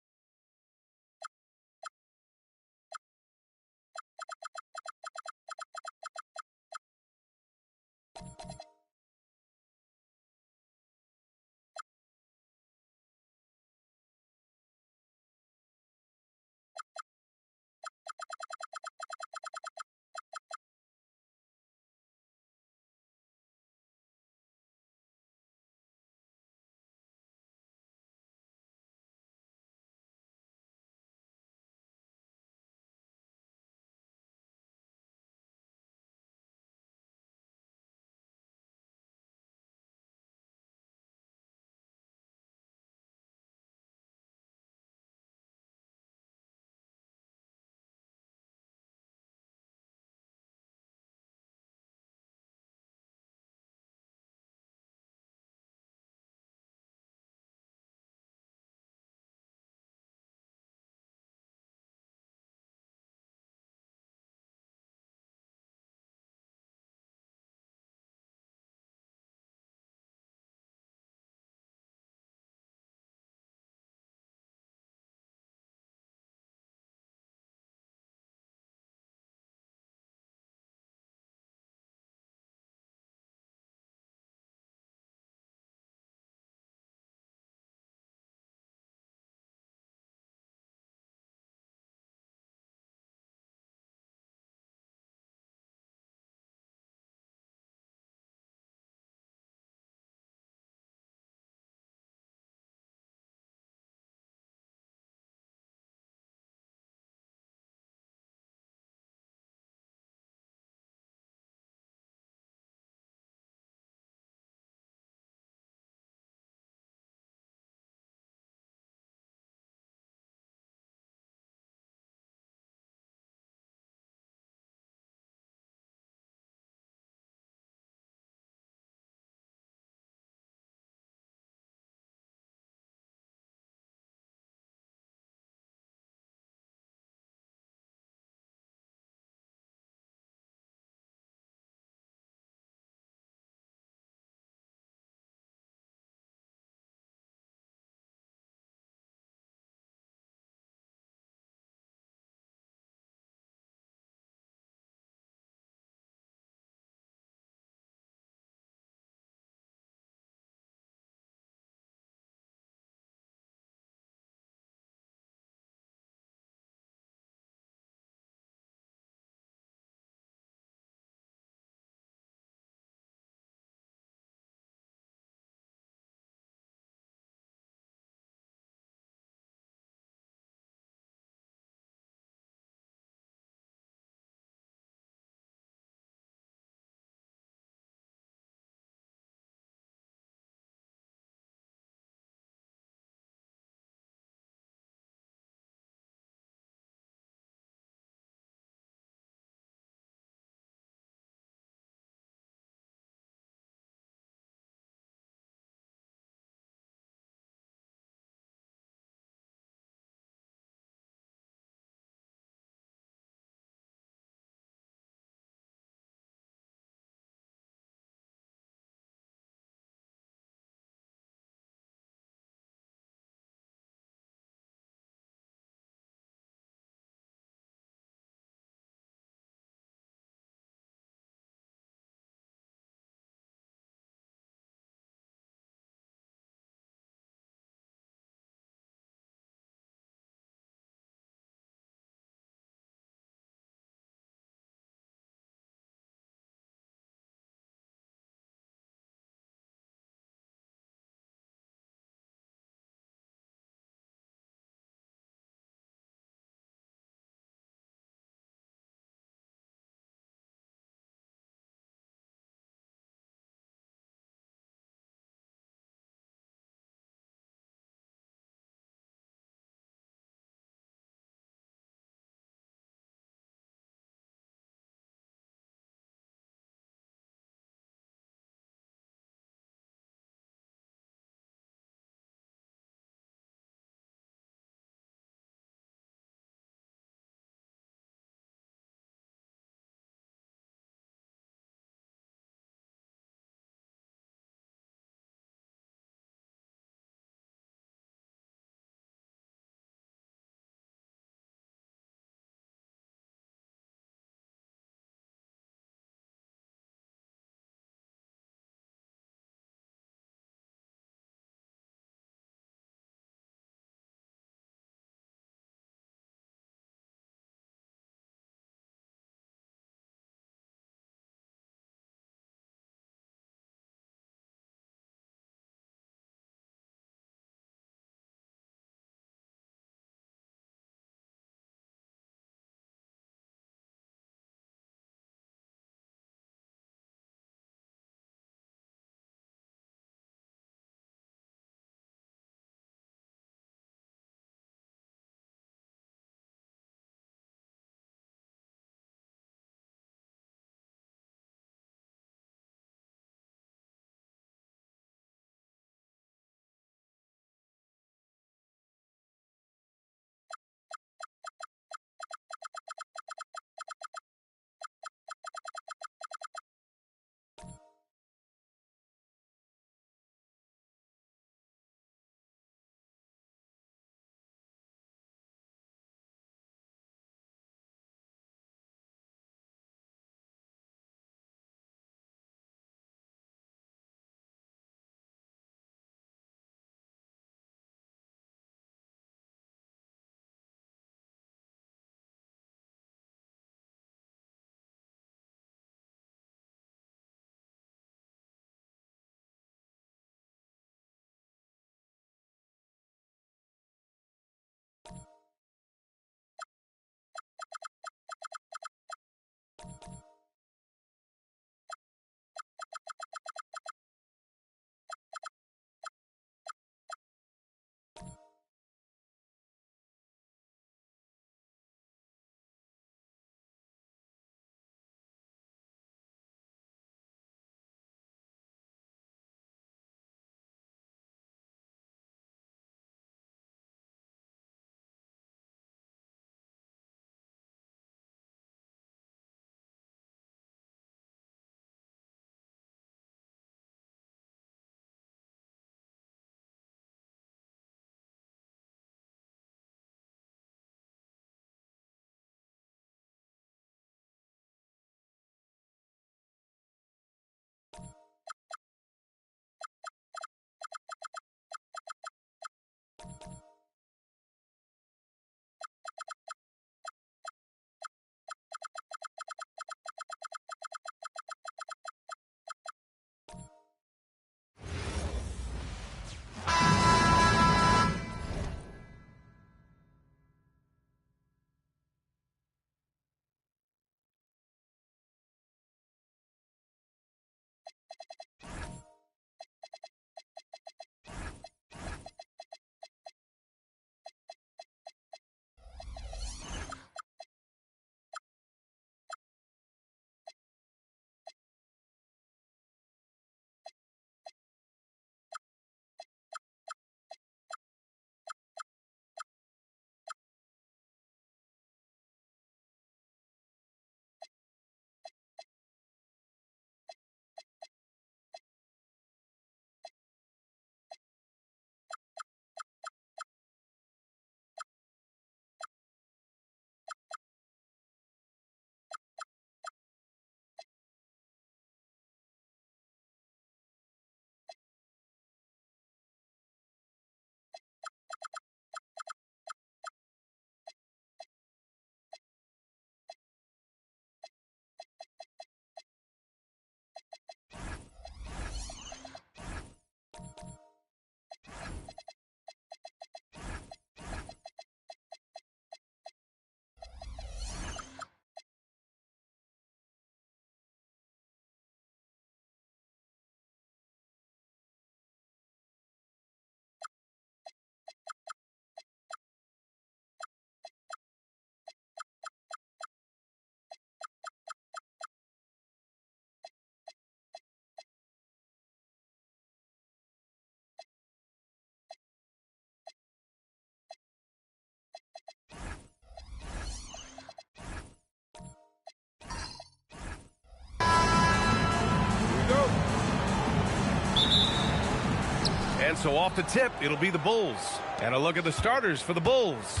And so off the tip, it'll be the Bulls. And a look at the starters for the Bulls.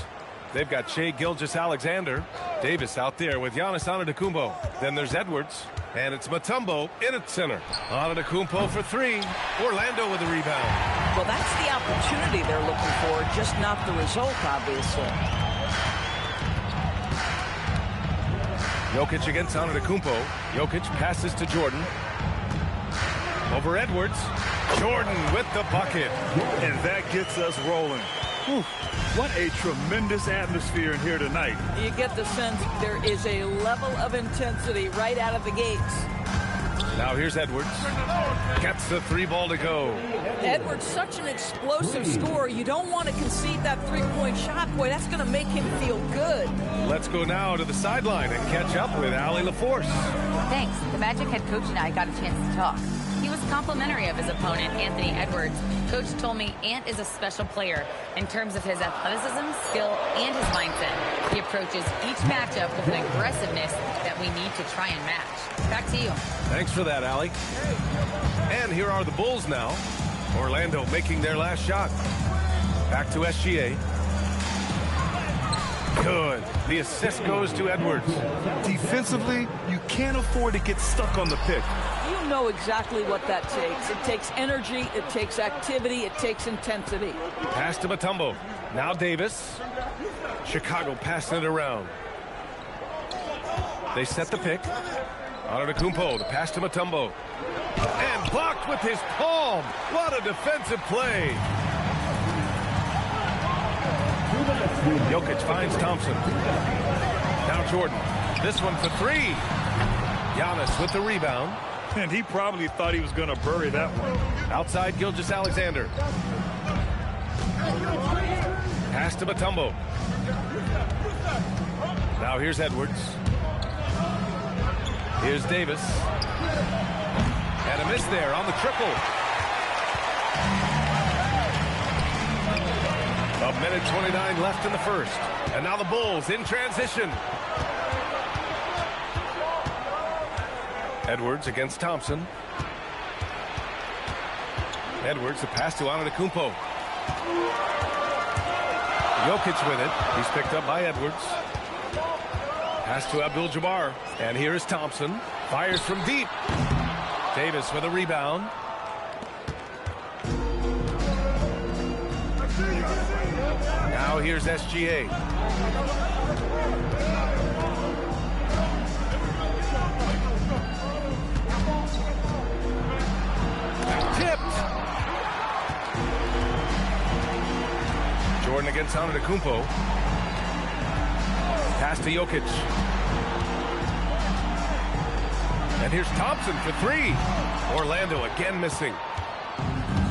They've got Shai Gilgeous-Alexander. Davis out there with Giannis Antetokounmpo. Then there's Edwards. And it's Mutombo in at center. Antetokounmpo for three. Orlando with the rebound. Well, that's the opportunity they're looking for, just not the result, obviously. Jokic against Antetokounmpo. Jokic passes to Jordan. Over Edwards. Jordan with the bucket. And that gets us rolling. Whew. What a tremendous atmosphere in here tonight. You get the sense there is a level of intensity right out of the gates. Now here's Edwards. Gets the three ball to go. Edwards, such an explosive scorer. You don't want to concede that three-point shot. Boy, that's going to make him feel good. Let's go now to the sideline and catch up with Allie LaForce. Thanks. The Magic head coach and I got a chance to talk. He was complimentary of his opponent, Anthony Edwards. Coach told me Ant is a special player in terms of his athleticism, skill, and his mindset. He approaches each matchup with an aggressiveness that we need to try and match. Back to you. Thanks for that, Allie. And here are the Bulls now. Orlando making their last shot. Back to SGA. Good. The assist goes to Edwards. Defensively, you can't afford to get stuck on the pick. You know exactly what that takes. It takes energy, it takes activity, it takes intensity. Pass to Mutombo. Now Davis. Chicago passing it around. They set the pick. Antetokounmpo, the pass to Mutombo. And blocked with his palm. What a defensive play. Jokic finds Thompson. Now Jordan. This one for three. Giannis with the rebound. And he probably thought he was going to bury that one. Outside Gilgeous-Alexander. Pass to Mutombo. Now here's Edwards. Here's Davis. And a miss there on the triple. A minute 29 left in the first. And now the Bulls in transition. Edwards against Thompson. Edwards, the pass to Antetokounmpo. Jokic with it. He's picked up by Edwards. Pass to Abdul-Jabbar. And here is Thompson. Fires from deep. Davis with a rebound. Now here's SGA. Tipped. Jordan against Antetokounmpo. Pass to Jokic. And here's Thompson for three. Orlando again missing.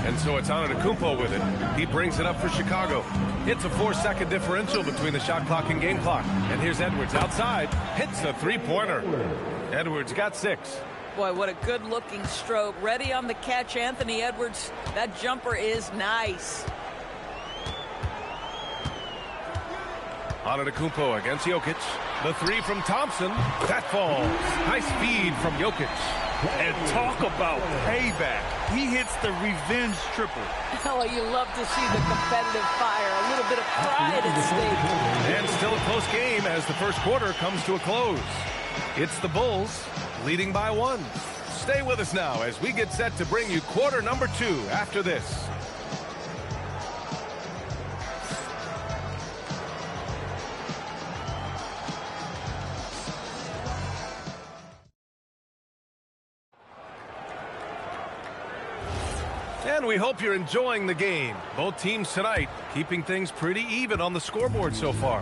And so it's Antetokounmpo with it. He brings it up for Chicago. It's a 4-second differential between the shot clock and game clock. And here's Edwards outside. Hits a three-pointer. Edwards got 6. Boy, what a good-looking stroke. Ready on the catch, Anthony Edwards. That jumper is nice. Antetokounmpo against Jokic. The three from Thompson. That falls. Nice feed from Jokic. And talk about payback. He hits the revenge triple. Oh, you love to see the competitive fire. A little bit of pride at stake. And still a close game as the first quarter comes to a close. It's the Bulls leading by 1. Stay with us now as we get set to bring you quarter number 2 after this. And we hope you're enjoying the game. Both teams tonight keeping things pretty even on the scoreboard so far.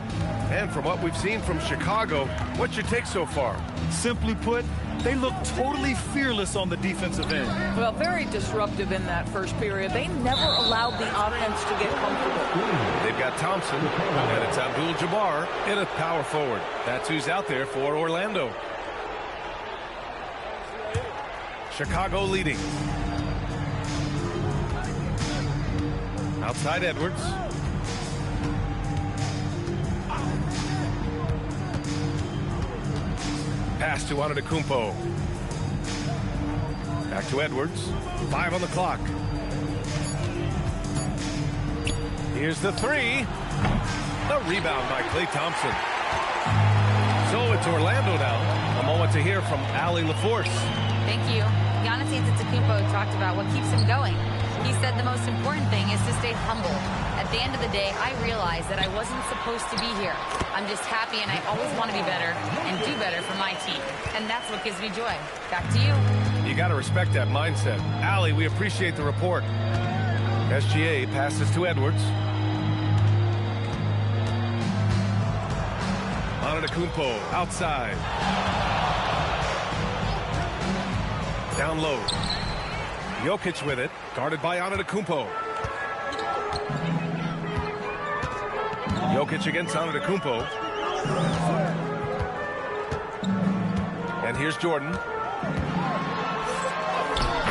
And from what we've seen from Chicago, what's your take so far? Simply put, they look totally fearless on the defensive end. Well, very disruptive in that first period. They never allowed the offense to get comfortable. They've got Thompson, and it's Abdul-Jabbar in a power forward. That's who's out there for Orlando. Chicago leading. Outside Edwards. Pass to Antetokounmpo. Back to Edwards. 5 on the clock. Here's the three. The rebound by Klay Thompson. So it's Orlando now. A moment to hear from Allie LaForce. Thank you. Giannis Antetokounmpo talked about what keeps him going. He said the most important thing is to stay humble. At the end of the day, I realized that I wasn't supposed to be here. I'm just happy, and I always want to be better and do better for my team. And that's what gives me joy. Back to you. You got to respect that mindset. Allie, we appreciate the report. SGA passes to Edwards. Antetokounmpo outside. Down low. Jokic with it, guarded by Antetokounmpo. Jokic against Antetokounmpo. And here's Jordan.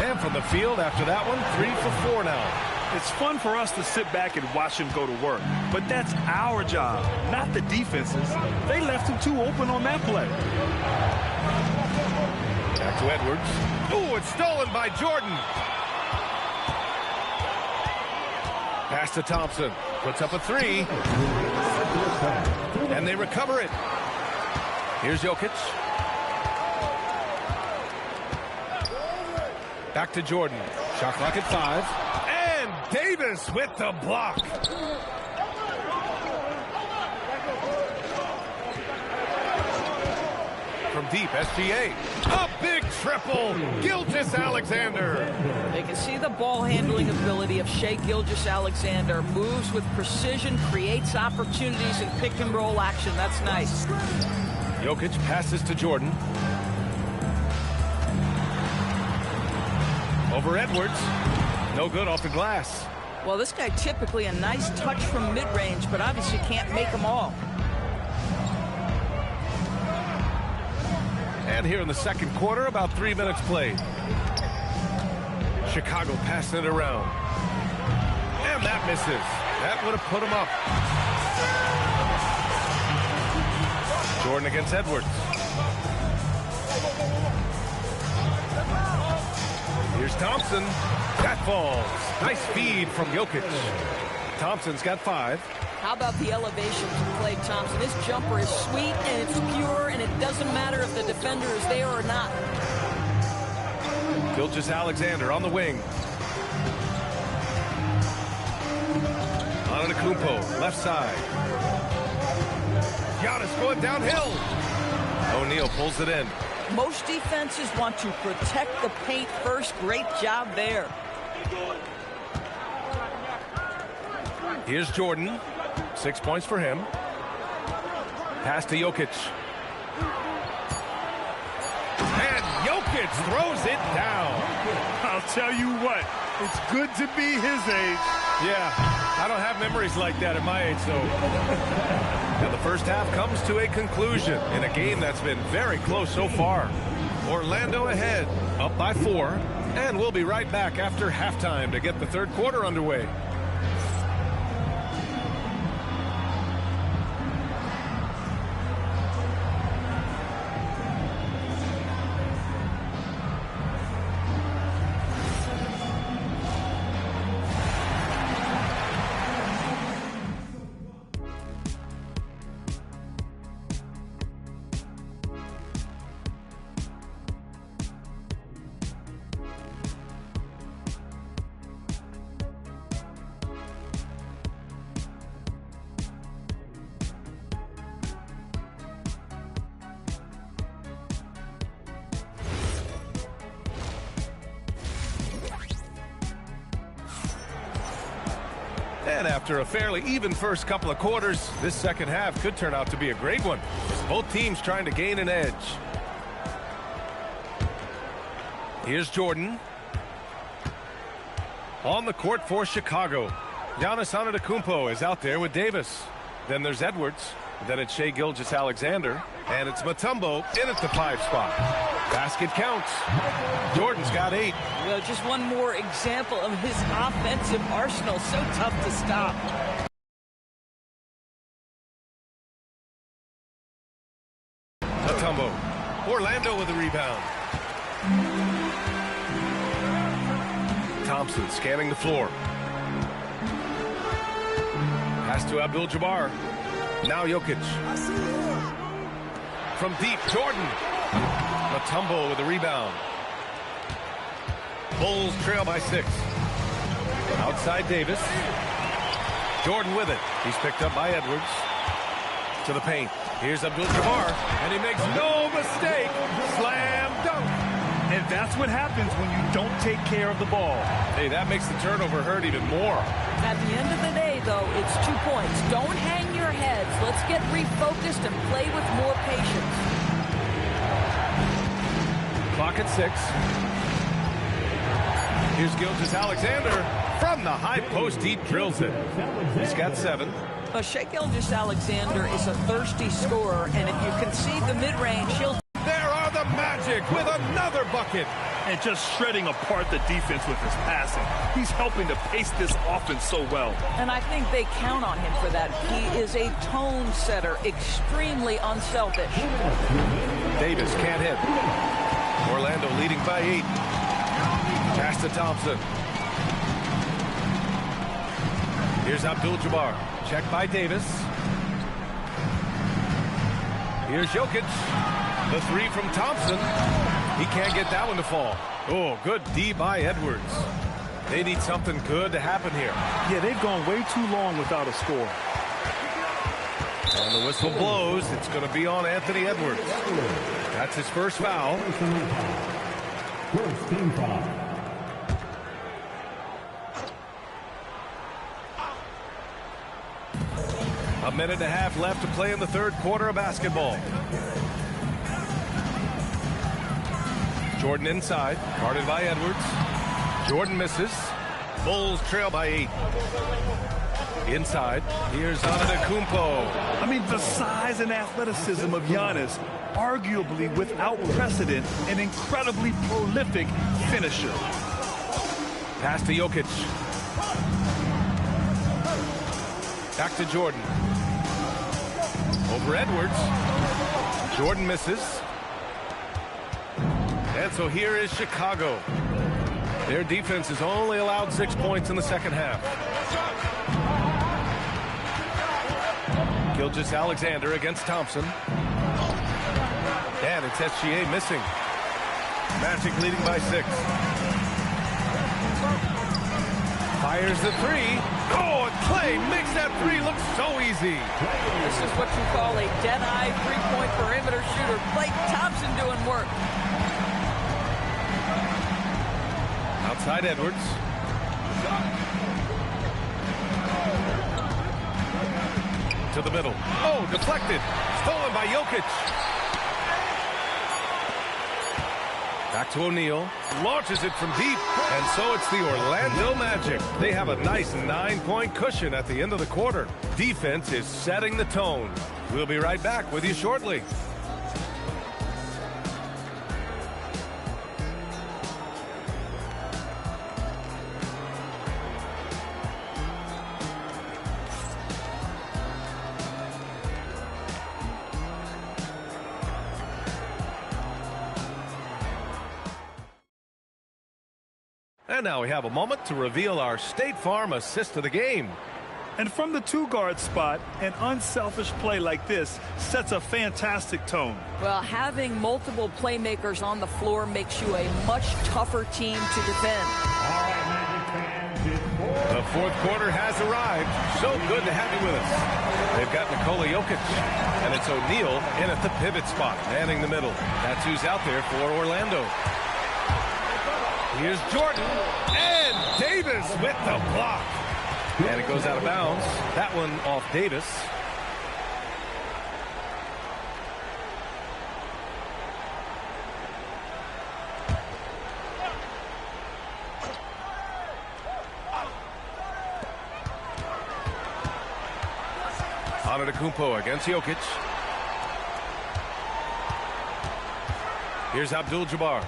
And from the field after that one, 3 for 4 now. It's fun for us to sit back and watch him go to work. But that's our job, not the defense's. They left him too open on that play. Back to Edwards. Oh, it's stolen by Jordan. Pass to Thompson. Puts up a 3. And they recover it. Here's Jokic. Back to Jordan. Shot clock at 5. And Davis with the block. From deep, SGA. A big triple. Gilgeous-Alexander. They can see the ball handling ability of Shai Gilgeous-Alexander. Moves with precision, creates opportunities in pick and roll action. That's nice. Jokic passes to Jordan. Over Edwards. No good off the glass. Well, this guy typically a nice touch from mid-range, but obviously can't make them all. And here in the second quarter, about 3 minutes played. Chicago passing it around. And that misses. That would have put him up. Jordan against Edwards. Here's Thompson. That falls. Nice feed from Jokic. Thompson's got 5. How about the elevation from Klay Thompson? His jumper is sweet and it's pure, and it doesn't matter if the defender is there or not. Gilgeous-Alexander on the wing. Antetokounmpo, left side. Giannis going downhill. O'Neal pulls it in. Most defenses want to protect the paint first. Great job there. Here's Jordan. 6 points for him. Pass to Jokic. And Jokic throws it down. I'll tell you what, it's good to be his age. Yeah, I don't have memories like that at my age, though. And the first half comes to a conclusion in a game that's been very close so far. Orlando ahead, up by 4. And we'll be right back after halftime to get the third quarter underway. And after a fairly even first couple of quarters, this second half could turn out to be a great one. Both teams trying to gain an edge. Here's Jordan. On the court for Chicago. Giannis Antetokounmpo is out there with Davis. Then there's Edwards. Then it's Shai Gilgeous-Alexander. And it's Mutombo in at the 5 spot. Basket counts. Jordan's got 8. Well, just one more example of his offensive arsenal. So tough to stop. Mutombo. Orlando with the rebound. Thompson scanning the floor. Pass to Abdul-Jabbar. Now Jokic. From deep, Jordan. Mutombo with the rebound. Bulls trail by 6. Outside Davis. Jordan with it. He's picked up by Edwards. To the paint. Here's Abdul-Jabbar, and he makes no mistake. Slam dunk. And that's what happens when you don't take care of the ball. Hey, that makes the turnover hurt even more. At the end of the day, though, it's 2 points. Don't hang your heads. Let's get refocused and play with more patience. Clock at 6. Here's Gilgeous-Alexander from the high post. He drills it. He's got 7. Shai Gilgeous-Alexander is a thirsty scorer, and if you concede the mid-range, he'll... There are the Magic with another bucket. And just shredding apart the defense with his passing. He's helping to pace this offense so well. And I think they count on him for that. He is a tone setter, extremely unselfish. Davis can't hit. Orlando leading by 8. Pass to Thompson. Here's Abdul-Jabbar. Check by Davis. Here's Jokic. The 3 from Thompson. He can't get that one to fall. Oh, good D by Edwards. They need something good to happen here. Yeah, they've gone way too long without a score. And the whistle blows. It's going to be on Anthony Edwards. That's his first foul. First team foul. A minute and a half left to play in the third quarter of basketball. Jordan inside, guarded by Edwards. Jordan misses. Bulls trail by 8. Inside, here's Antetokounmpo. I mean, the size and athleticism of Giannis, arguably without precedent, an incredibly prolific finisher. Pass to Jokic. Back to Jordan. Over Edwards. Jordan misses. And so here is Chicago. Their defense has only allowed 6 points in the second half. Gilgeous-Alexander against Thompson. And it's SGA missing. Magic leading by 6. Fires the 3. Oh, and Clay makes that 3 look so easy. This is what you call a dead-eye three-point perimeter shooter. Klay Thompson doing work. Outside Edwards. To the middle. Oh, deflected. Stolen by Jokic. Back to O'Neal. Launches it from deep. And so it's the Orlando Magic. They have a nice 9-point cushion at the end of the quarter. Defense is setting the tone. We'll be right back with you shortly. And now we have a moment to reveal our State Farm assist of the game. And from the 2-guard spot, an unselfish play like this sets a fantastic tone. Well, having multiple playmakers on the floor makes you a much tougher team to defend. The fourth quarter has arrived. So good to have you with us. They've got Nikola Jokic, and it's O'Neal in at the pivot spot, manning the middle. That's who's out there for Orlando. Here's Jordan, and Davis with the block. And it goes out of bounds. That one off Davis. Antetokounmpo against Jokic. Here's Abdul-Jabbar.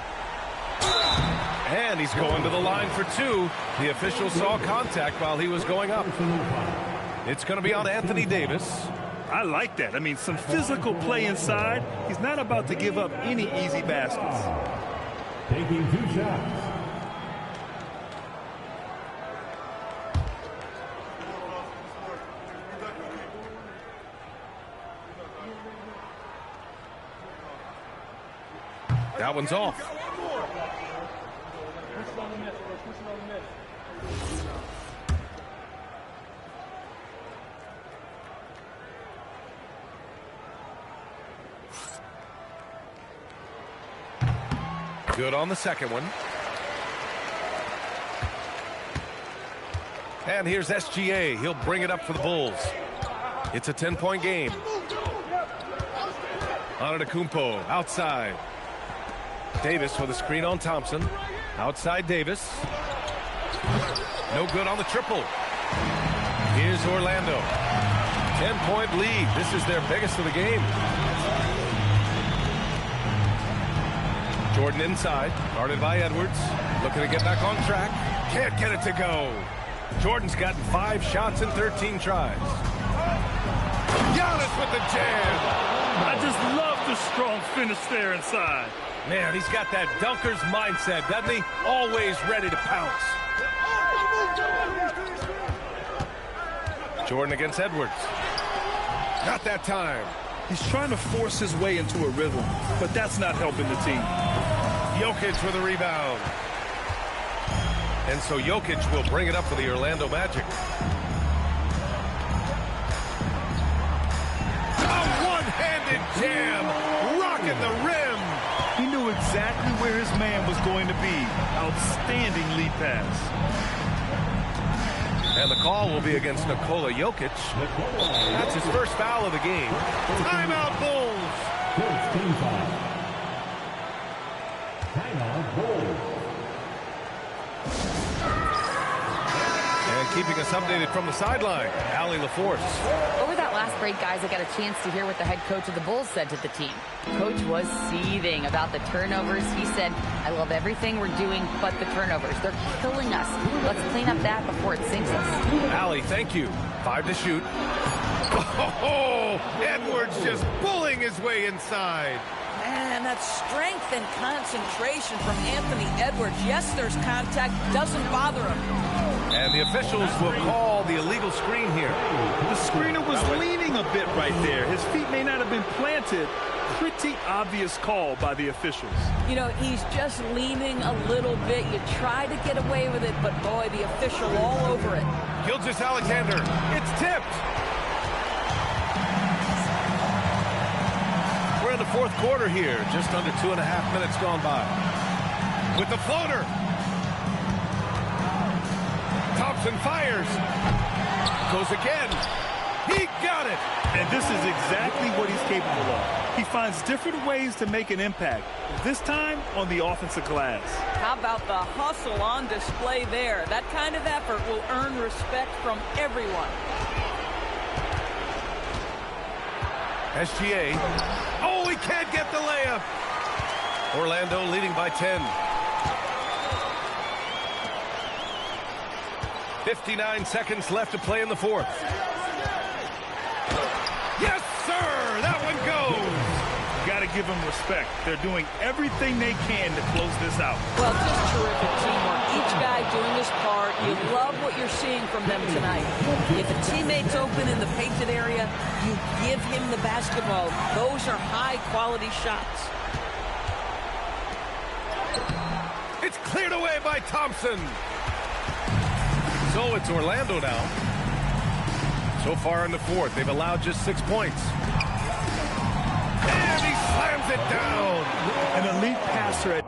And he's going to the line for 2. The official saw contact while he was going up. It's going to be on Anthony Davis. I like that. I mean, some physical play inside. He's not about to give up any easy baskets. Taking 2 shots. That one's off. Good on the second one. And here's SGA. He'll bring it up for the Bulls. It's a 10-point game. Antetokounmpo outside. Davis with a screen on Thompson. Outside Davis. No good on the triple. Here's Orlando. 10-point lead. This is their biggest of the game. Jordan inside. Guarded by Edwards. Looking to get back on track. Can't get it to go. Jordan's gotten 5 shots in 13 tries. Giannis with the jam. I just love the strong finish there inside. Man, he's got that dunker's mindset, doesn't he? Always ready to pounce. Jordan against Edwards. Not that time. He's trying to force his way into a rhythm, but that's not helping the team. Jokic with a rebound. And so Jokic will bring it up for the Orlando Magic. A one-handed jam, rocking the rim. He knew exactly where his man was going to be. Outstanding lead pass. And the call will be against Nikola Jokic. That's his first foul of the game. Timeout, Bulls. Timeout, Bulls. And keeping us updated from the sideline, Allie LaForce. Over that last break, guys, I got a chance to hear what the head coach of the Bulls said to the team. Coach was seething about the turnovers. He said, I love everything we're doing but the turnovers. They're killing us. Let's clean up that before it sinks us. Allie, thank you. 5 to shoot. Oh, Edwards just bullying his way inside. Man, that strength and concentration from Anthony Edwards. Yes, there's contact. Doesn't bother him. And the officials will call the illegal screen here. The screener was leaning a bit right there. His feet may not have been planted. Pretty obvious call by the officials. You know, he's just leaning a little bit. You try to get away with it, but boy, the official all over it. Gilgeous-Alexander, it's tipped. We're in the fourth quarter here. Just under 2.5 minutes gone by. With the floater. Thompson fires. Goes again. He got it. And this is exactly what he's capable of. He finds different ways to make an impact. This time on the offensive glass. How about the hustle on display there? That kind of effort will earn respect from everyone. SGA. Oh, he can't get the layup. Orlando leading by 10. 59 seconds left to play in the fourth. Yes, sir! That one goes! Got to give them respect. They're doing everything they can to close this out. Well, just terrific teamwork. Each guy doing his part. You love what you're seeing from them tonight. If a teammate's open in the painted area, you give him the basketball. Those are high-quality shots. It's cleared away by Thompson. So it's Orlando now. So far in the fourth, they've allowed just 6 points. And he slams it down. An elite passer.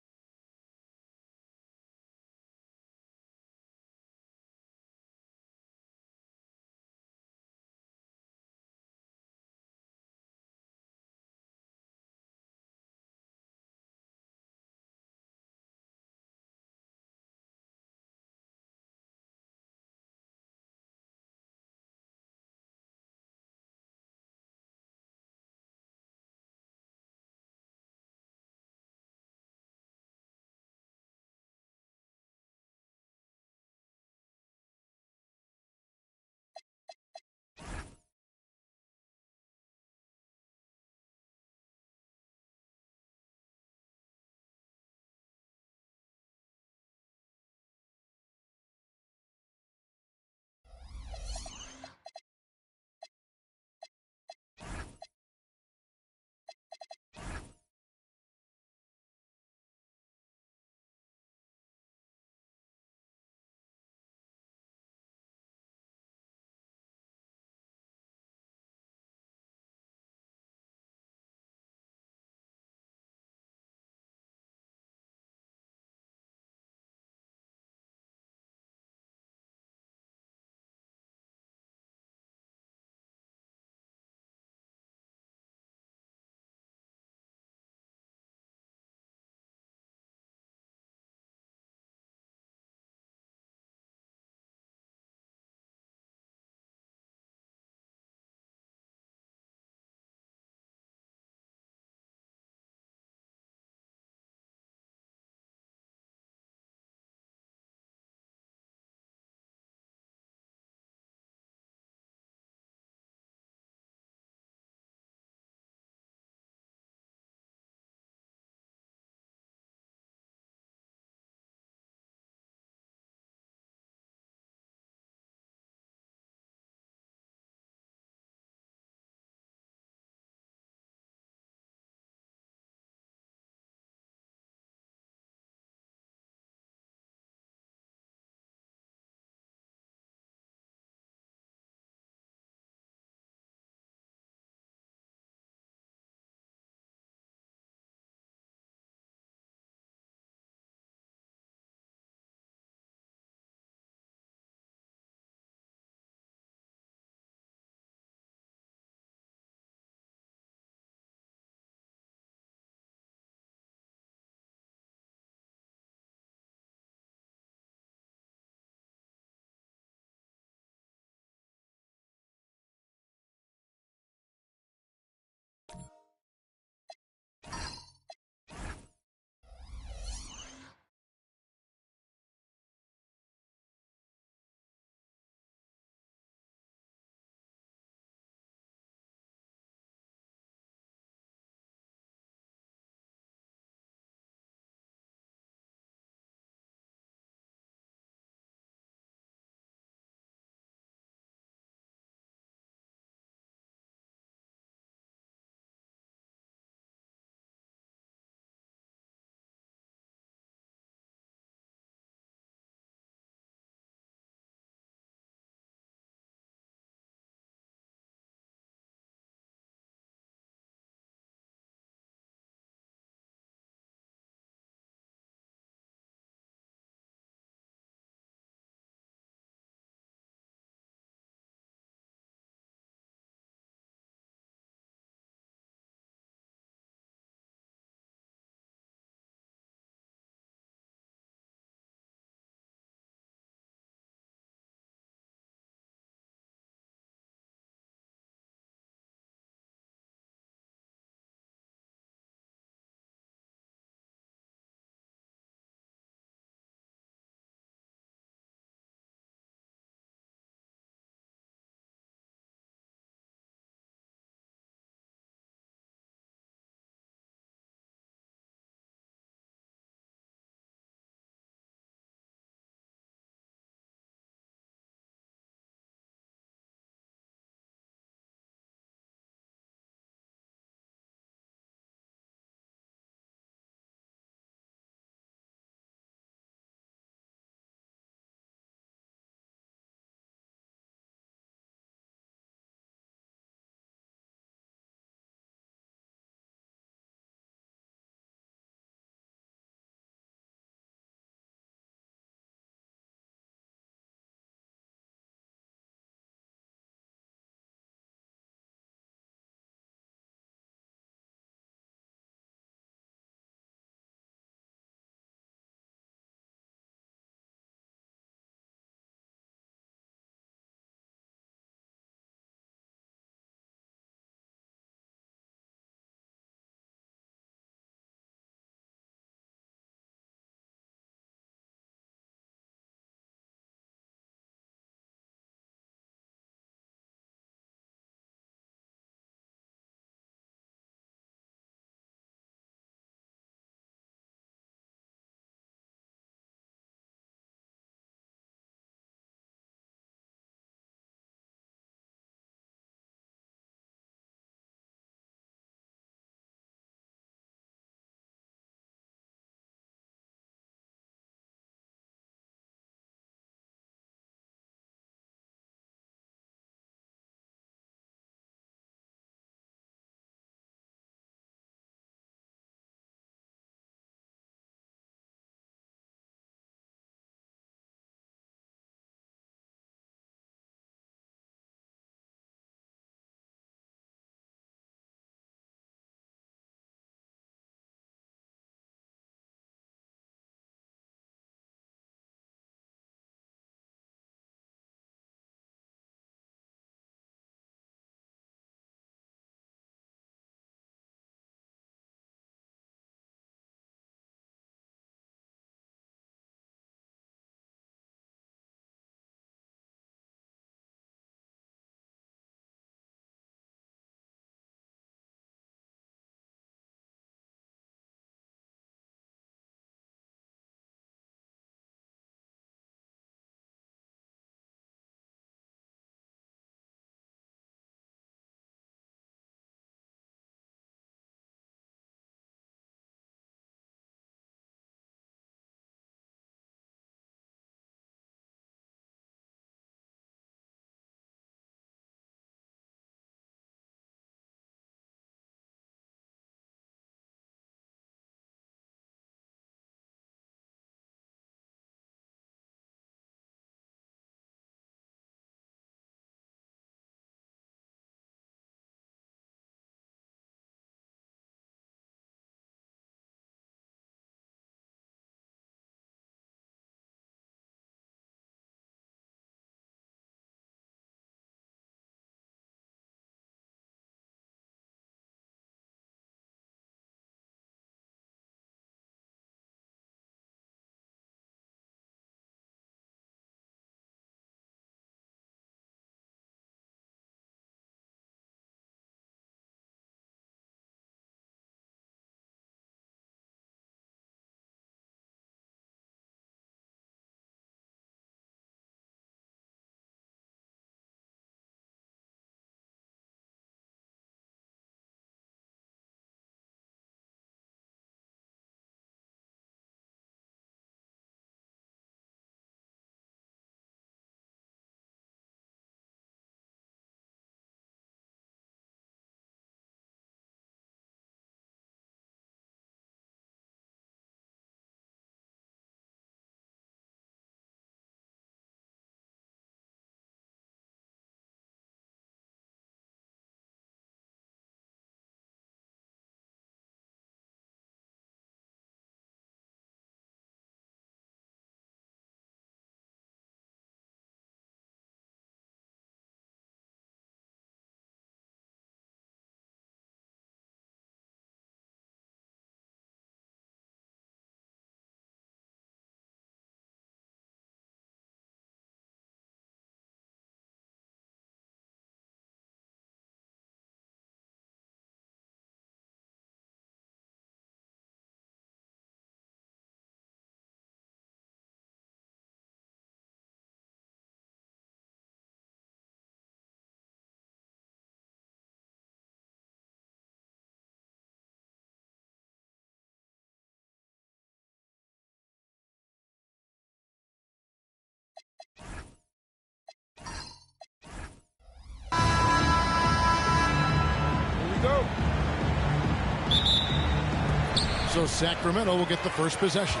So Sacramento will get the first possession.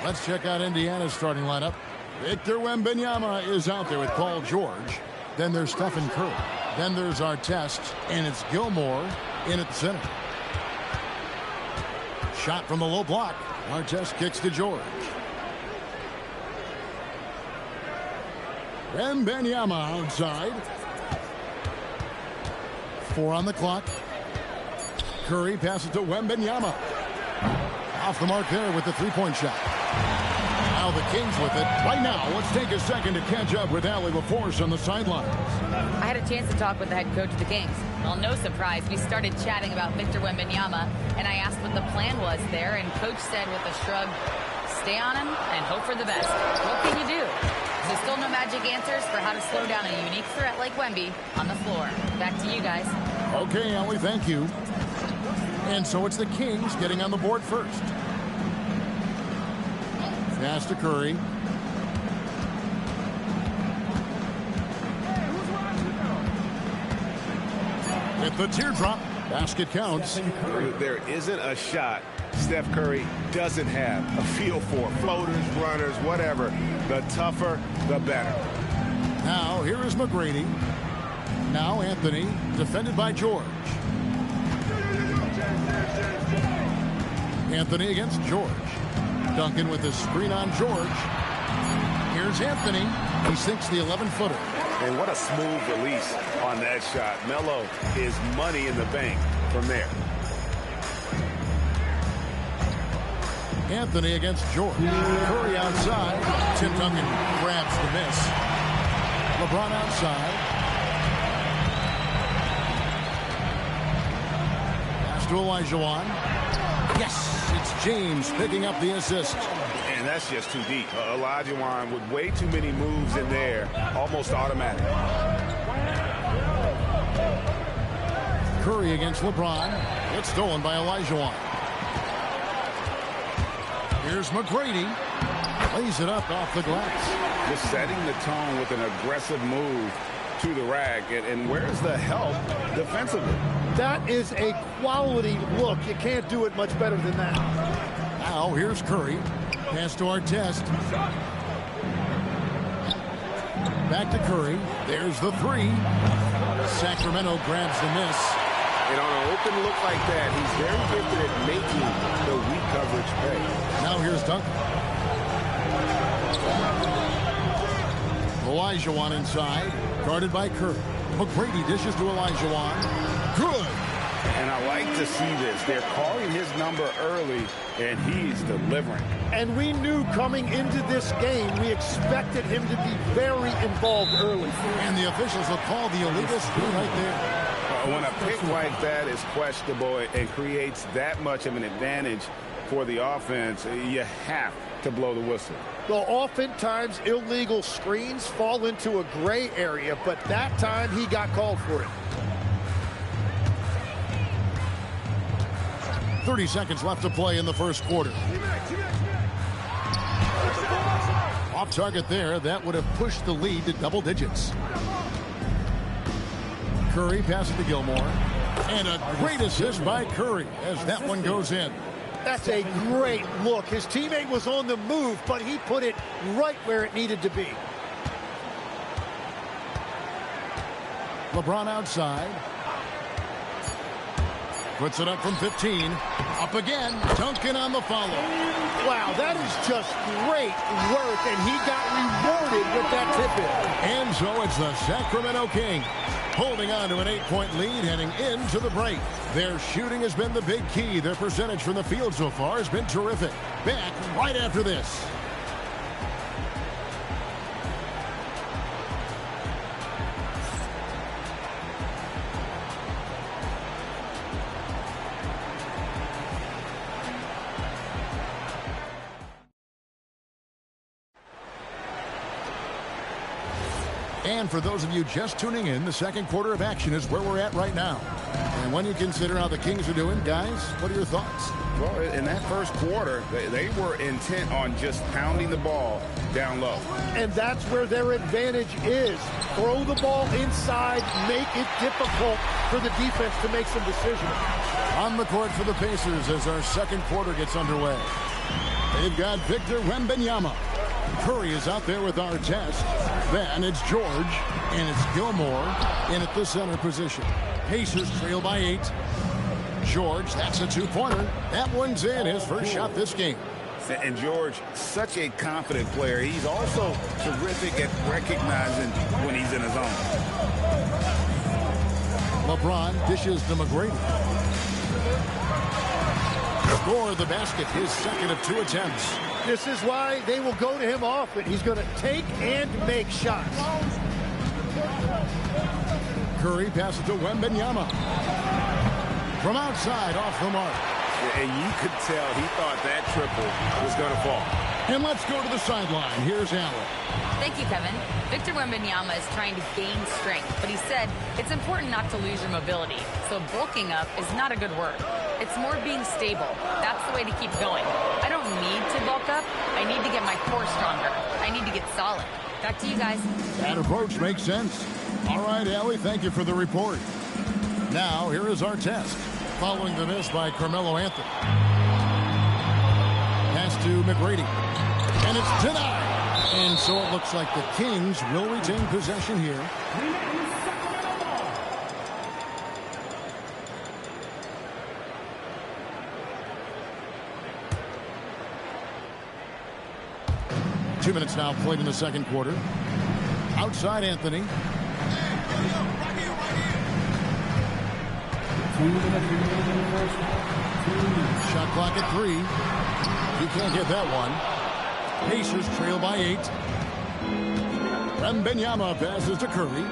Let's check out Indiana's starting lineup. Victor Wembanyama is out there with Paul George. Then there's Stephen Curry. Then there's Artest, and it's Gilmore in at the center. Shot from the low block. Artest kicks to George. Wembanyama outside. 4 on the clock. Curry passes to Wembanyama. Off the mark there with the three-point shot. Now the Kings with it. Right now, let's take a second to catch up with Allie LaForce on the sidelines. I had a chance to talk with the head coach of the Kings. Well, no surprise, we started chatting about Victor Wembanyama, and I asked what the plan was there, and Coach said with a shrug, stay on him and hope for the best. What can you do? There's still no magic answers for how to slow down a unique threat like Wemby on the floor. Back to you guys. Okay, Allie, thank you. And so it's the Kings getting on the board first. Pass to Curry. With the teardrop, basket counts. There isn't a shot Steph Curry doesn't have a feel for. Floaters, runners, whatever. The tougher, the better. Now, here is McGrady. Now Anthony, defended by George. Anthony against George. Duncan with the screen on George. Here's Anthony. He sinks the 11-footer. And what a smooth release on that shot. Melo is money in the bank from there. Anthony against George. Curry outside. Tim Duncan grabs the miss. LeBron outside. Pass to Olajuwon. Yes, it's James picking up the assist. And that's just too deep. Olajuwon with way too many moves in there. Almost automatic. Curry against LeBron. It's stolen by Olajuwon. Here's McGrady. Lays it up off the glass. Just setting the tone with an aggressive move to the rack. And where's the help defensively? That is a quality look. You can't do it much better than that. Now here's Curry. Pass to Artest. Back to Curry. There's the three. Sacramento grabs the miss. And on an open look like that, he's very gifted at making the weak coverage pay. Now here's Duncan. Olajuwon inside. Guarded by Curry. McGrady dishes to Olajuwon. Good. And I like to see this. They're calling his number early, and he's delivering. And we knew coming into this game, we expected him to be very involved early. And the officials will call the illegal screen right there. When a pick like that is questionable and creates that much of an advantage for the offense, you have to blow the whistle. Well, oftentimes illegal screens fall into a gray area, but that time he got called for it. 30 seconds left to play in the first quarter. Off target there. That would have pushed the lead to double digits. Curry passes to Gilmore. And a great assist by Curry as that one goes in. That's a great look. His teammate was on the move, but he put it right where it needed to be. LeBron outside. Puts it up from 15. Up again. Duncan on the follow. Wow, that is just great work, and he got rewarded with that tip-in. And so it's the Sacramento Kings holding on to an 8-point lead heading into the break. Their shooting has been the big key. Their percentage from the field so far has been terrific. Back right after this. And for those of you just tuning in, the second quarter of action is where we're at right now. And when you consider how the Kings are doing, guys, what are your thoughts? Well, in that first quarter, they were intent on just pounding the ball down low. And that's where their advantage is. Throw the ball inside, make it difficult for the defense to make some decisions. On the court for the Pacers as our second quarter gets underway. They've got Victor Wembanyama. Curry is out there with Artest. Then it's George, and it's Gilmore in at the center position. Pacers trail by 8. George, that's a two-pointer. That one's in, his first shot this game. And George, such a confident player. He's also terrific at recognizing when he's in his zone. LeBron dishes to McGrady. Score the basket, his second of 2 attempts. This is why they will go to him often. He's going to take and make shots. Curry passes to Wembanyama. From outside, off the mark. And you could tell he thought that triple was going to fall. And let's go to the sideline. Here's Allen. Thank you, Kevin. Victor Wembanyama is trying to gain strength, but he said it's important not to lose your mobility. So bulking up is not a good word. It's more being stable. That's the way to keep going. I don't need to bulk up. I need to get my core stronger. I need to get solid. Back to you guys. That approach makes sense. All right, Allie, thank you for the report. Now, here is our test. Following the miss by Carmelo Anthony. Pass to McGrady. And it's denied. And so it looks like the Kings will retain possession here. Two minutes now played in the second quarter. Outside Anthony. Shot clock at 3. You can't get that one. Pacers trail by 8. Wembanyama passes to Curry.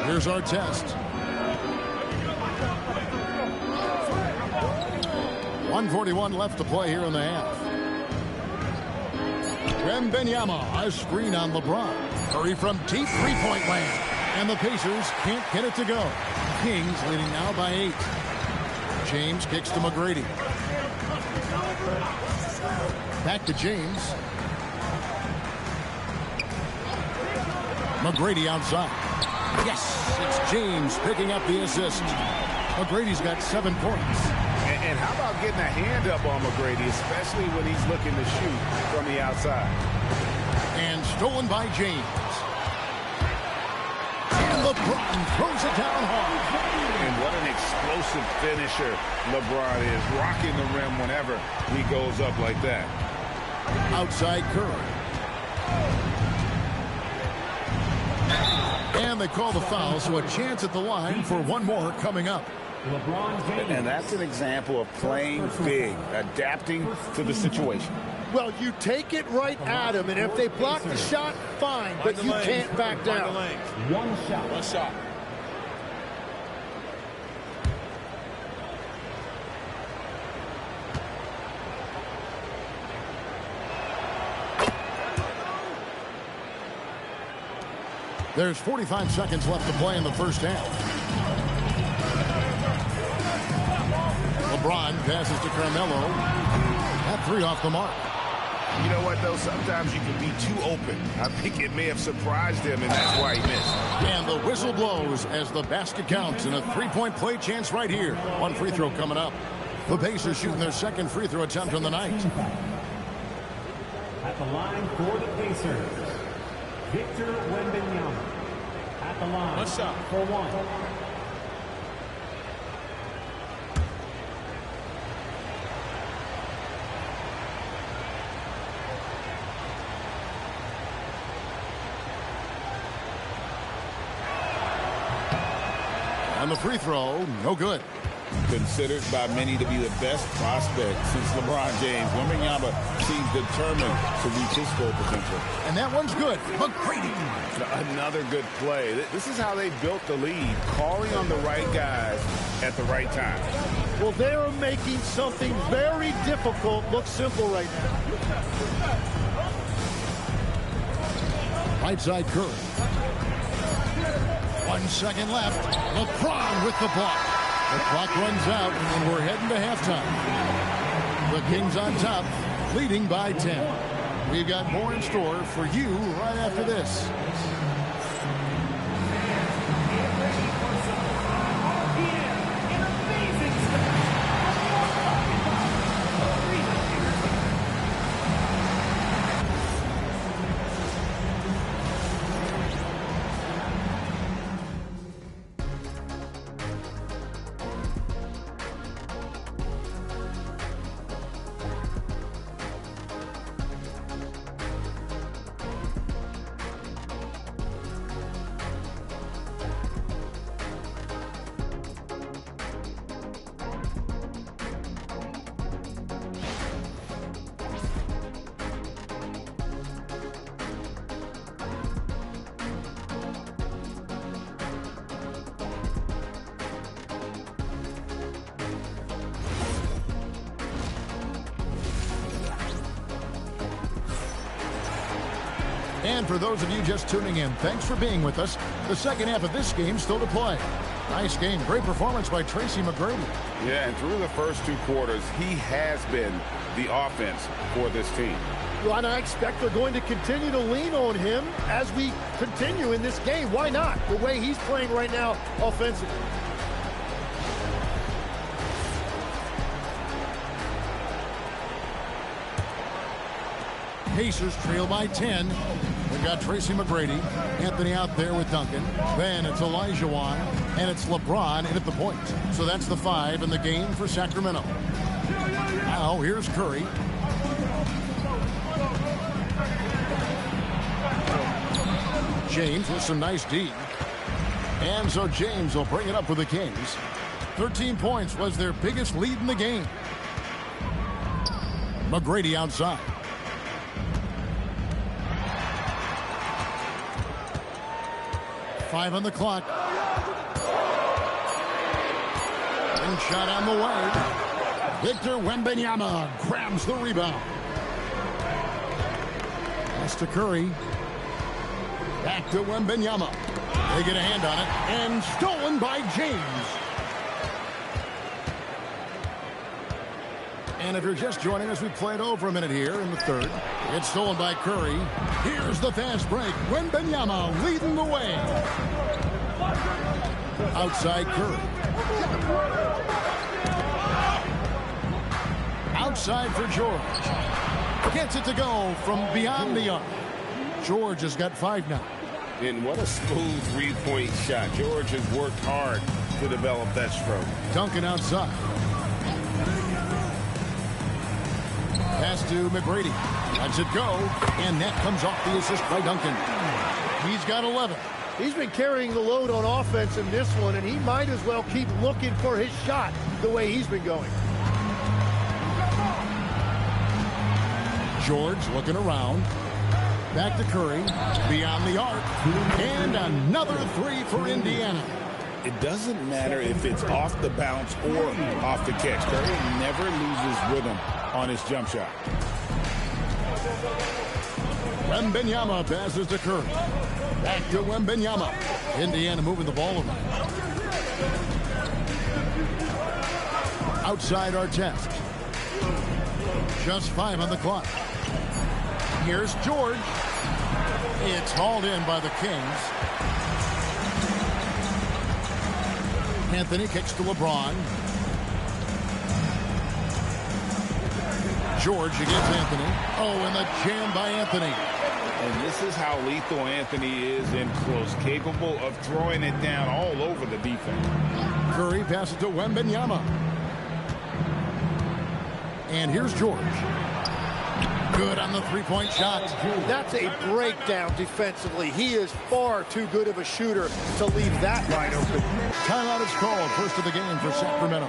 Here's our test. 1:41 left to play here in the half. Wembanyama, a screen on LeBron. Curry from deep three-point land. And the Pacers can't get it to go. Kings leading now by 8. James kicks to McGrady. Back to James. McGrady outside. Yes, it's James picking up the assist. McGrady's got 7 points. And how about getting a hand up on McGrady, especially when he's looking to shoot from the outside. And stolen by James. And LeBron throws it down hard. And what an explosive finisher LeBron is, rocking the rim whenever he goes up like that. Outside Curry. And they call the foul, so a chance at the line for one more coming up. And that's an example of playing big, adapting to the situation. Well, you take it right at him, and if they block the shot, fine, but you can't back down. One shot. There's 45 seconds left to play in the first half. LeBron passes to Carmelo. That 3 off the mark. You know what, though? Sometimes you can be too open. I think it may have surprised him, and that's why he missed. And the whistle blows as the basket counts, and a 3-point play chance right here. One free throw coming up. The Pacers shooting their second free throw attempt on the night. At the line for the Pacers, Victor Wembanyama. At the line for 1. And the free throw, no good. Considered by many to be the best prospect since LeBron James. Wembanyama seems determined to reach his full potential. And that one's good. McGrady. Another good play. This is how they built the lead, calling on the right guys at the right time. Well, they are making something very difficult look simple right now. Right side Curry. 1 second left. LeBron with the block. The clock runs out, and we're heading to halftime. The Kings on top, leading by 10. We've got more in store for you right after this. And for those of you just tuning in, thanks for being with us. The second half of this game still to play. Nice game. Great performance by Tracy McGrady. Yeah, and through the first 2 quarters, he has been the offense for this team. Well, and I expect they're going to continue to lean on him as we continue in this game. Why not? The way he's playing right now offensively. Pacers trail by 10. We've got Tracy McGrady. Anthony out there with Duncan. Then it's Olajuwon. And it's LeBron in at the point. So that's the 5 in the game for Sacramento. Now here's Curry. James with some nice D. And so James will bring it up for the Kings. 13 points was their biggest lead in the game. McGrady outside. Five on the clock. And shot on the way. Victor Wembanyama grabs the rebound. Pass to Curry. Back to Wembanyama. They get a hand on it. And stolen by James. And if you're just joining us, we played over a minute here in the third. It's stolen by Curry. Here's the fast break. Wembanyama leading the way. Outside Curry. Outside for George. Gets it to go from beyond the arc. George has got 5 now. And what a smooth 3-point shot. George has worked hard to develop that stroke. Duncan outside. Pass to McGrady. Lets it go. And that comes off the assist by Duncan. He's got 11. He's been carrying the load on offense in this one, and he might as well keep looking for his shot the way he's been going. George looking around. Back to Curry. Beyond the arc. And another 3 for Indiana. It doesn't matter if it's off the bounce or off the catch. Curry never loses rhythm on his jump shot. Wembanyama passes to Curry. Back to Wembanyama. Indiana moving the ball around. Outside Artest. Just 5 on the clock. Here's George. It's hauled in by the Kings. Anthony kicks to LeBron. George against Anthony. Oh, and the jam by Anthony. And this is how lethal Anthony is in close, capable of throwing it down all over the defense. Curry passes to Wembanyama. And here's George. Good on the 3-point shot. That's a breakdown defensively. He is far too good of a shooter to leave that wide open. Timeout is called. First of the game for Sacramento.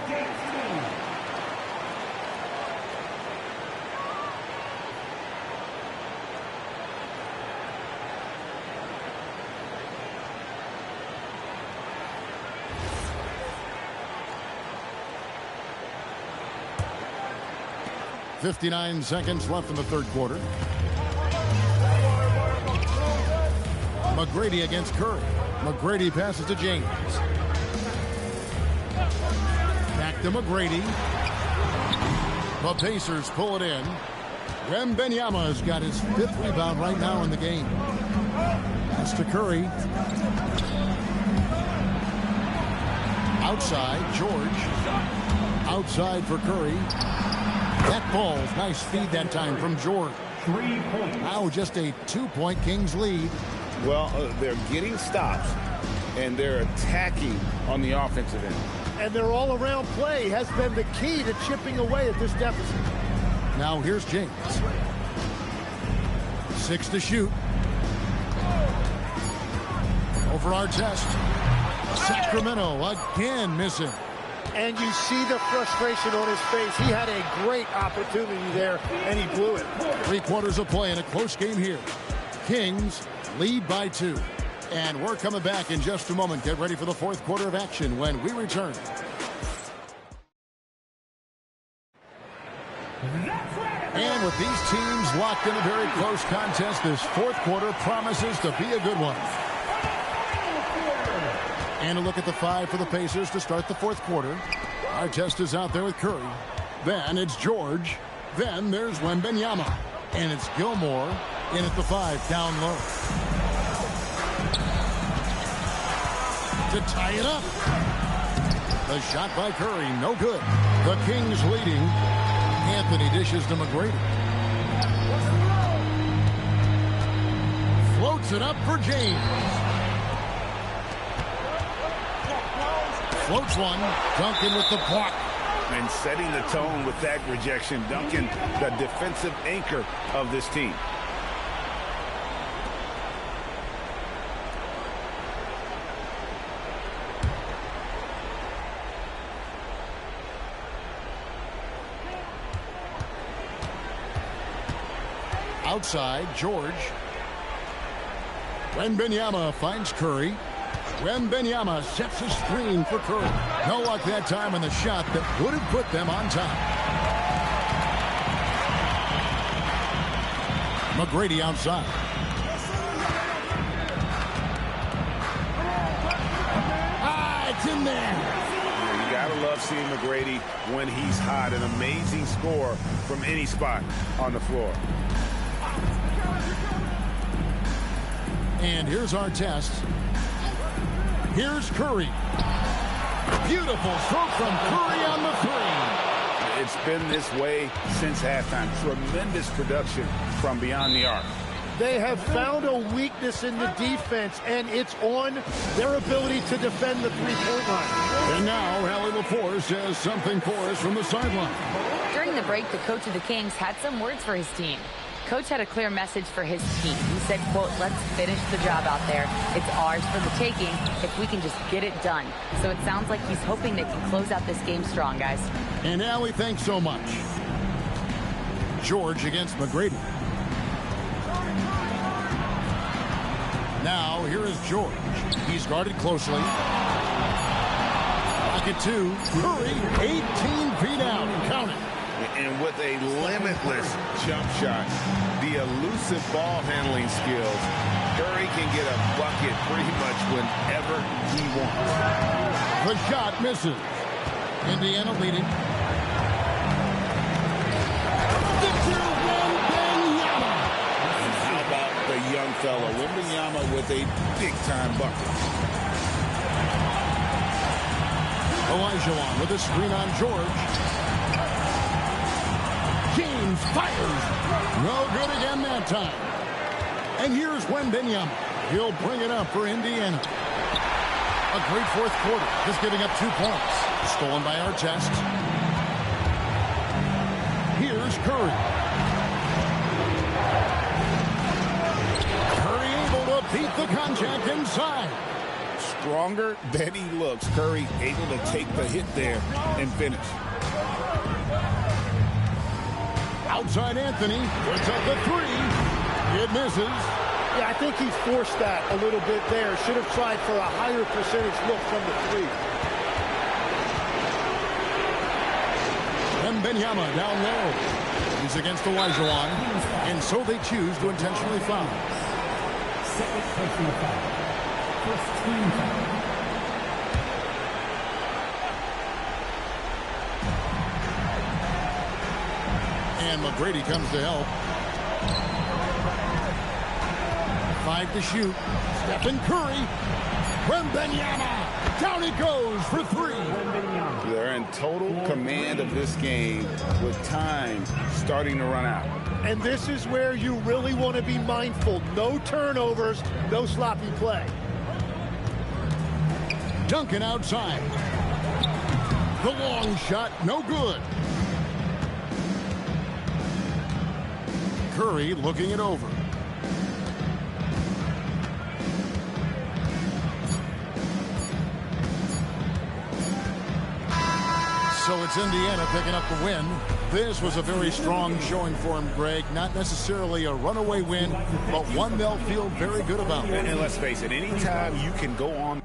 .59 seconds left in the third quarter. McGrady against Curry. McGrady passes to James. Back to McGrady. The Pacers pull it in. Wembanyama has got his 5th rebound right now in the game. Pass to Curry. Outside, George. Outside for Curry. That ball's nice feed that time from George. 3 points. Now just a 2-point Kings lead. Well, they're getting stops, and they're attacking on the offensive end. And their all-around play has been the key to chipping away at this deficit. Now here's James. 6 to shoot. Over Artest. Sacramento again missing. And you see the frustration on his face. He had a great opportunity there, and he blew it. 3 quarters of play in a close game here. Kings lead by 2. And we're coming back in just a moment. Get ready for the 4th quarter of action when we return. That's right. And with these teams locked in a very close contest, this fourth quarter promises to be a good one. And a look at the 5 for the Pacers to start the fourth quarter. Artest is out there with Curry. Then it's George. Then there's Wembanyama. And it's Gilmore in at the 5 down low. To tie it up. The shot by Curry, no good. The Kings leading. Anthony dishes to McGrady. Floats it up for James. Floats one. Duncan with the block. And setting the tone with that rejection. Duncan, the defensive anchor of this team. Outside, George. Wembanyama finds Curry. Wembanyama sets a screen for Curry. No luck that time on the shot that would have put them on top. McGrady outside. It's in there. You gotta love seeing McGrady when he's hot. An amazing score from any spot on the floor. And here's our test. Here's Curry. Beautiful stroke from Curry on the 3. It's been this way since halftime. Tremendous production from beyond the arc. They have found a weakness in the defense, and it's on their ability to defend the three-point line. And now, Allie LaForce has something for us from the sideline. During the break, the coach of the Kings had some words for his team. Coach had a clear message for his team. He said, quote, let's finish the job out there. It's ours for the taking if we can just get it done. So it sounds like he's hoping they can close out this game strong, guys. And Allie, thanks so much. George against McGrady. Now, here is George. He's guarded closely. Pocket 2. Curry, 18 feet out. Count it. And with a limitless jump shot, the elusive ball handling skills, Curry can get a bucket pretty much whenever he wants. The shot misses. Indiana leading. Victor Wembanyama. And how about the young fella, Wembanyama, with a big-time bucket. Olajuwon with a screen on George. James fires. No good again that time. And here's Wembanyama. He'll bring it up for Indiana. A great fourth quarter. Just giving up 2 points. Stolen by Artest. Here's Curry. Curry able to beat the contact inside. Stronger than he looks. Curry able to take the hit there and finish. Outside Anthony, puts up the 3. It misses. Yeah, I think he's forced that a little bit there. Should have tried for a higher percentage look from the 3. Wembanyama down low. He's against Olajuwon, and so they choose to intentionally foul. Second personal foul. First team foul. And McGrady comes to help. 5 to shoot. Stephen Curry. Wembanyama. Down he goes for 3. They're in total command of this game with time starting to run out. And this is where you really want to be mindful. No turnovers, no sloppy play. Duncan outside. The long shot, no good. Curry looking it over. So it's Indiana picking up the win. This was a very strong showing for him, Greg. Not necessarily a runaway win, but one they'll feel very good about. And let's face it, anytime you can go on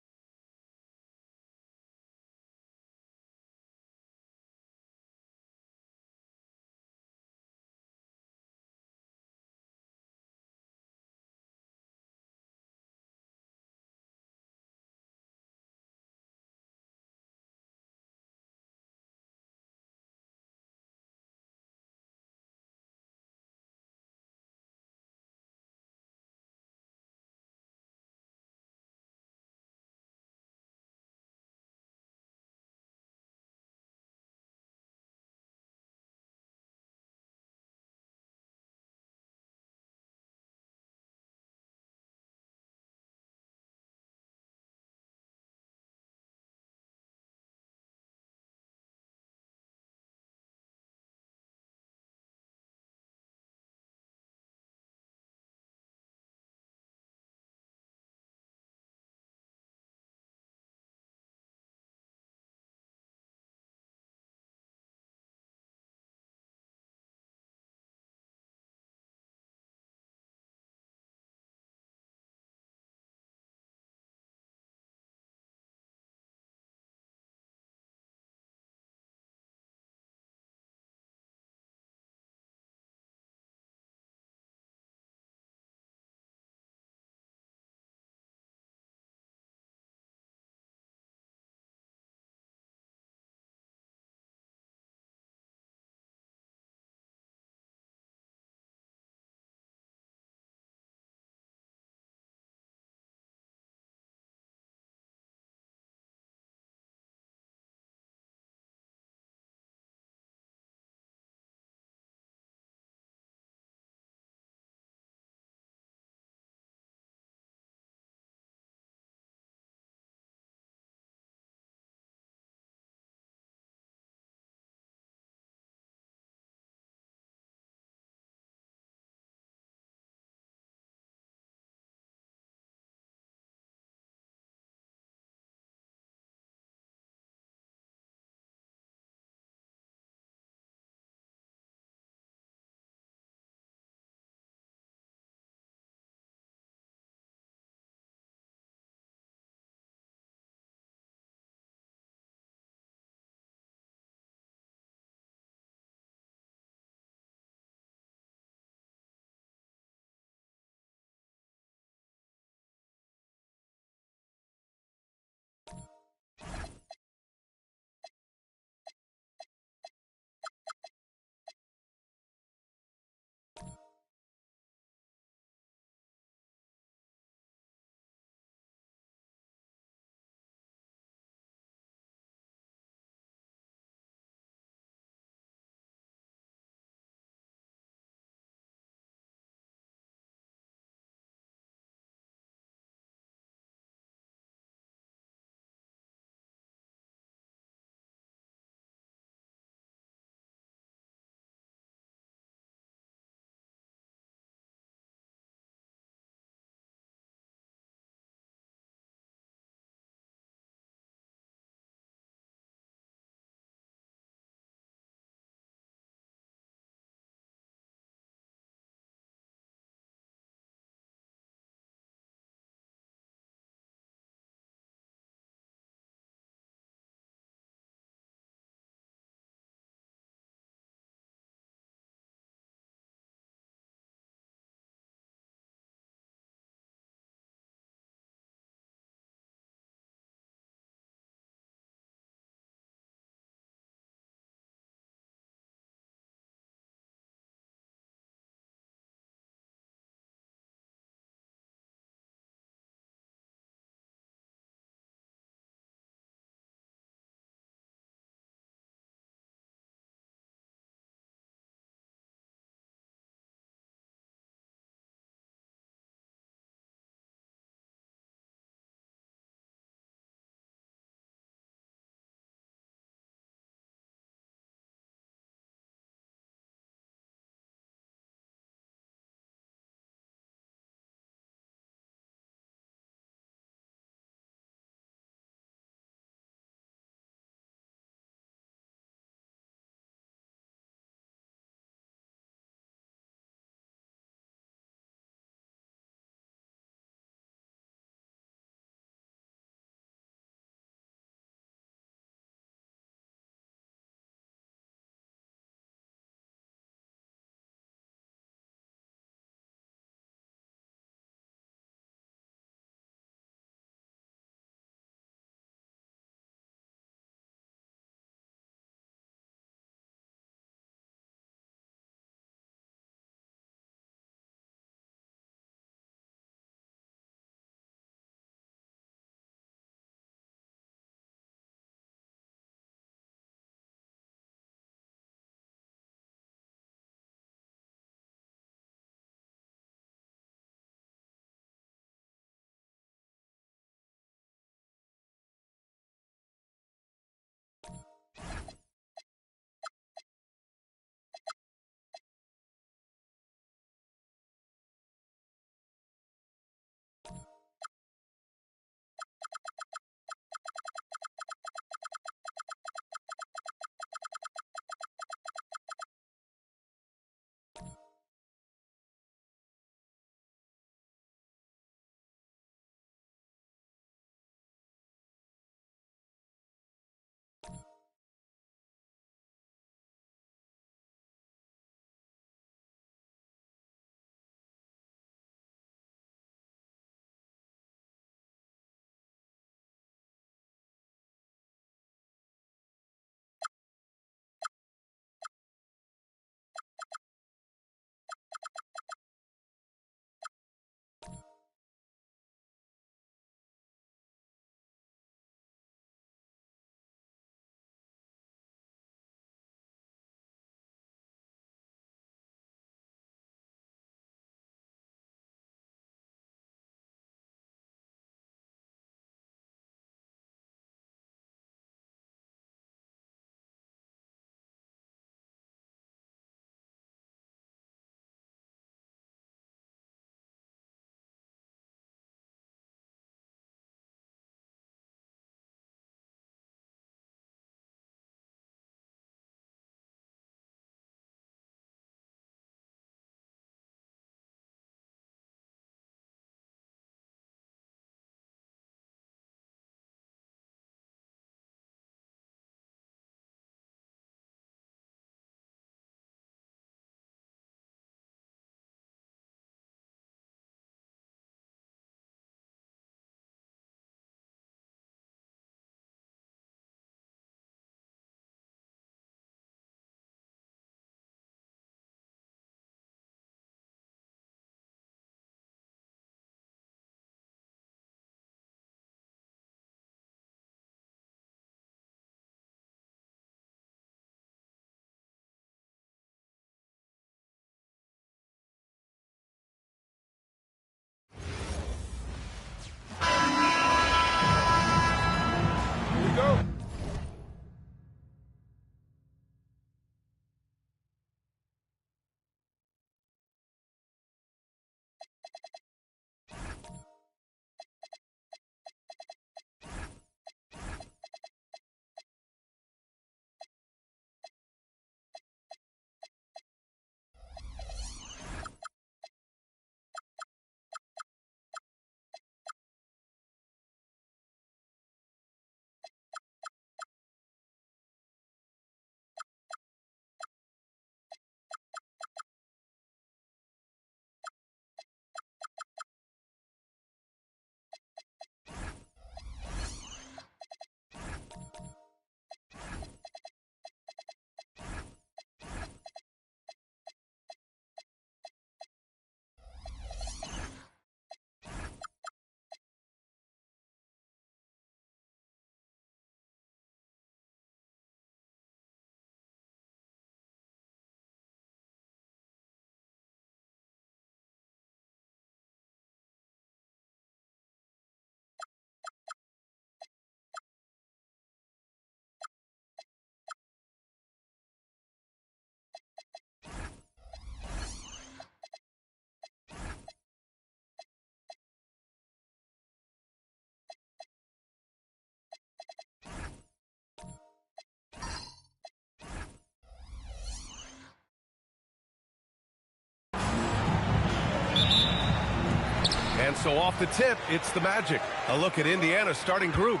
And so off the tip, it's the Magic. A look at Indiana's starting group.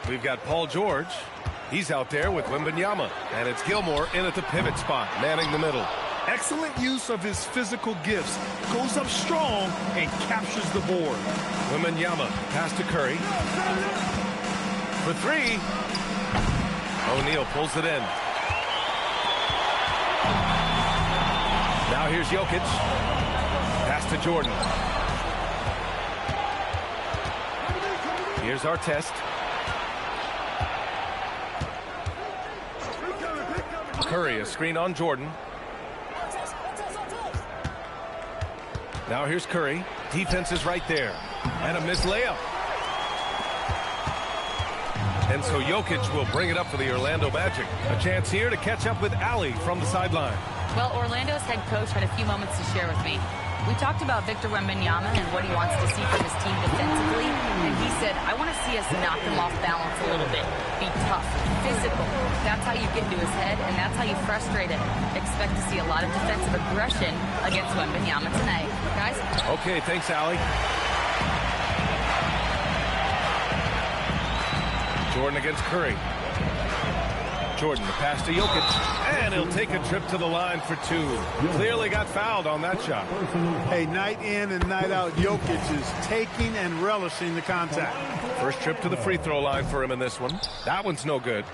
We've got Paul George. He's out there with Wembanyama. And it's Gilmore in at the pivot spot, manning the middle. Excellent use of his physical gifts. Goes up strong and captures the board. Wembanyama, pass to Curry. For three. O'Neal pulls it in. Now here's Jokic. Pass to Jordan. Here's Artest. Curry, a screen on Jordan. Now here's Curry. Defense is right there. And a missed layup. And so Jokic will bring it up for the Orlando Magic. A chance here to catch up with Allie from the sideline. Well, Orlando's head coach had a few moments to share with me. We talked about Victor Wembanyama and what he wants to see from his team defensively. And he said, I want to see us knock him off balance a little bit. Be tough, physical. That's how you get into his head, and that's how you frustrate him. Expect to see a lot of defensive aggression against Wembanyama tonight. Guys? Okay, thanks, Allie. Jordan against Curry. Jordan, the pass to Jokic, and he'll take a trip to the line for two. Clearly got fouled on that shot. Hey, night in and night out, Jokic is taking and relishing the contact. First trip to the free throw line for him in this one. That one's no good.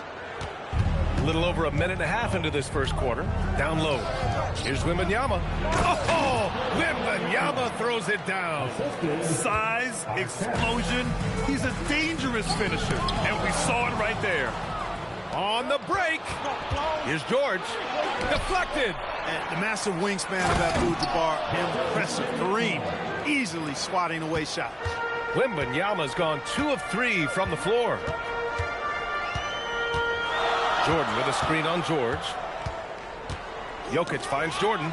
A little over a minute and a half into this first quarter. Down low. Here's Wembanyama. Oh, Wembanyama throws it down. Size, explosion. He's a dangerous finisher, and we saw it right there. On the break. Here's George. Deflected. And the massive wingspan of Abdul-Jabbar, impressive. Kareem easily swatting away shots. Wembanyama's gone 2 of 3 from the floor. Jordan with a screen on George. Jokic finds Jordan.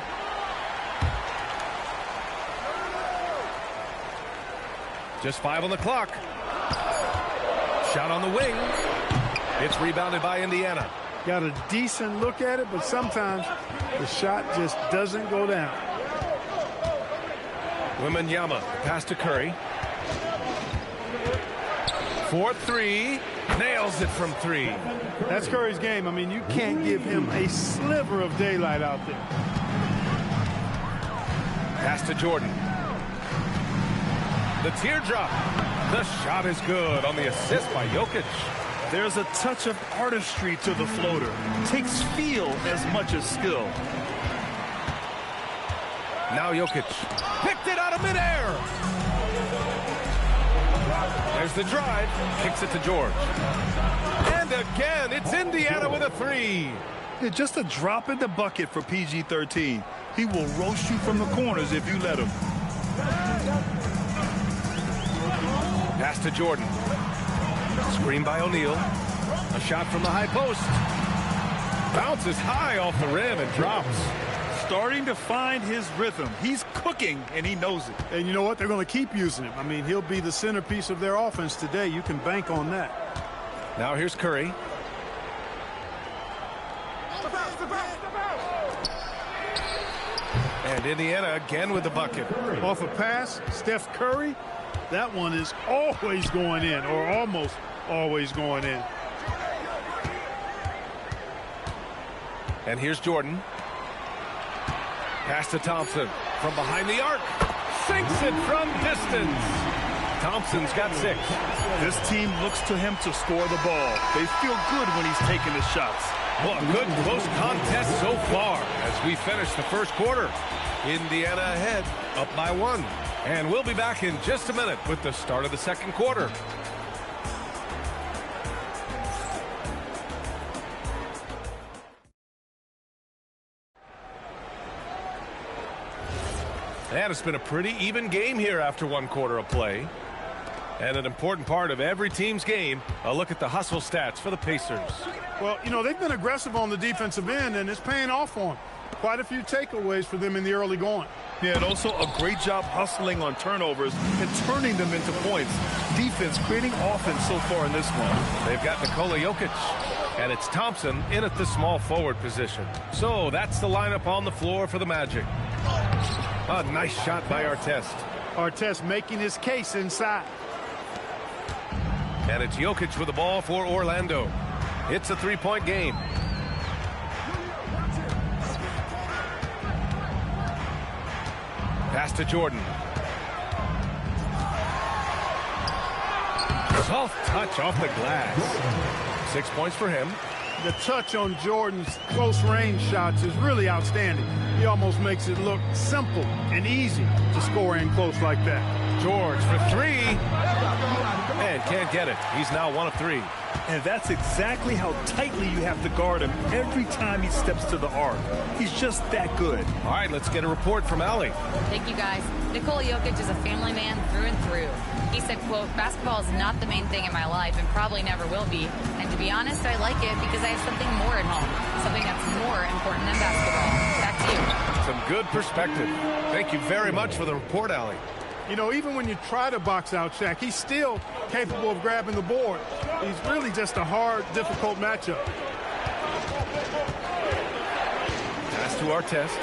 Just 5 on the clock. Shot on the wing. It's rebounded by Indiana. Got a decent look at it, but sometimes the shot just doesn't go down. Wembanyama, pass to Curry. 4-3. Nails it from 3. That's Curry's game. I mean, you can't give him a sliver of daylight out there. Pass to Jordan. The teardrop. The shot is good on the assist by Jokic. There's a touch of artistry to the floater. Takes feel as much as skill. Now Jokic. Picked it out of midair. There's the drive. Kicks it to George. And again, it's Indiana with a 3. Yeah, just a drop in the bucket for PG-13. He will roast you from the corners if you let him. Pass to Jordan. Screen by O'Neal. A shot from the high post. Bounces high off the rim and drops. Starting to find his rhythm. He's cooking, and he knows it. And you know what? They're going to keep using him. I mean, he'll be the centerpiece of their offense today. You can bank on that. Now here's Curry. And Indiana again with the bucket. Off a pass, Steph Curry. That one is always going in, or almost always going in. And here's Jordan. Pass to Thompson from behind the arc. Sinks it from distance. Thompson's got 6. This team looks to him to score the ball. They feel good when he's taking his shots. Well, a good close contest so far as we finish the first quarter. Indiana ahead, up by 1. And we'll be back in just a minute with the start of the second quarter. And it's been a pretty even game here after 1 quarter of play. And an important part of every team's game, a look at the hustle stats for the Pacers. Well, you know, they've been aggressive on the defensive end, and it's paying off for them. Quite a few takeaways for them in the early going. Yeah, and also a great job hustling on turnovers and turning them into points. Defense creating offense so far in this one. They've got Nikola Jokic, and it's Thompson in at the small forward position. So that's the lineup on the floor for the Magic. A nice shot by Artest. Artest making his case inside. And it's Jokic with the ball for Orlando. It's a three-point game. Pass to Jordan. Soft touch off the glass. 6 points for him. The touch on Jordan's close range shots is really outstanding. He almost makes it look simple and easy to score in close like that. George for three. And can't get it. He's now 1 of 3. And that's exactly how tightly you have to guard him every time he steps to the arc. He's just that good. All right, let's get a report from Allie. Thank you, guys. Nikola Jokic is a family man through and through. He said, quote, "Basketball is not the main thing in my life and probably never will be. And to be honest, I like it because I have something more at home, something that's more important than basketball." Back to you. Some good perspective. Thank you very much for the report, Allie. You know, even when you try to box out Shaq, he's still capable of grabbing the board. He's really just a hard, difficult matchup. Pass to Artest.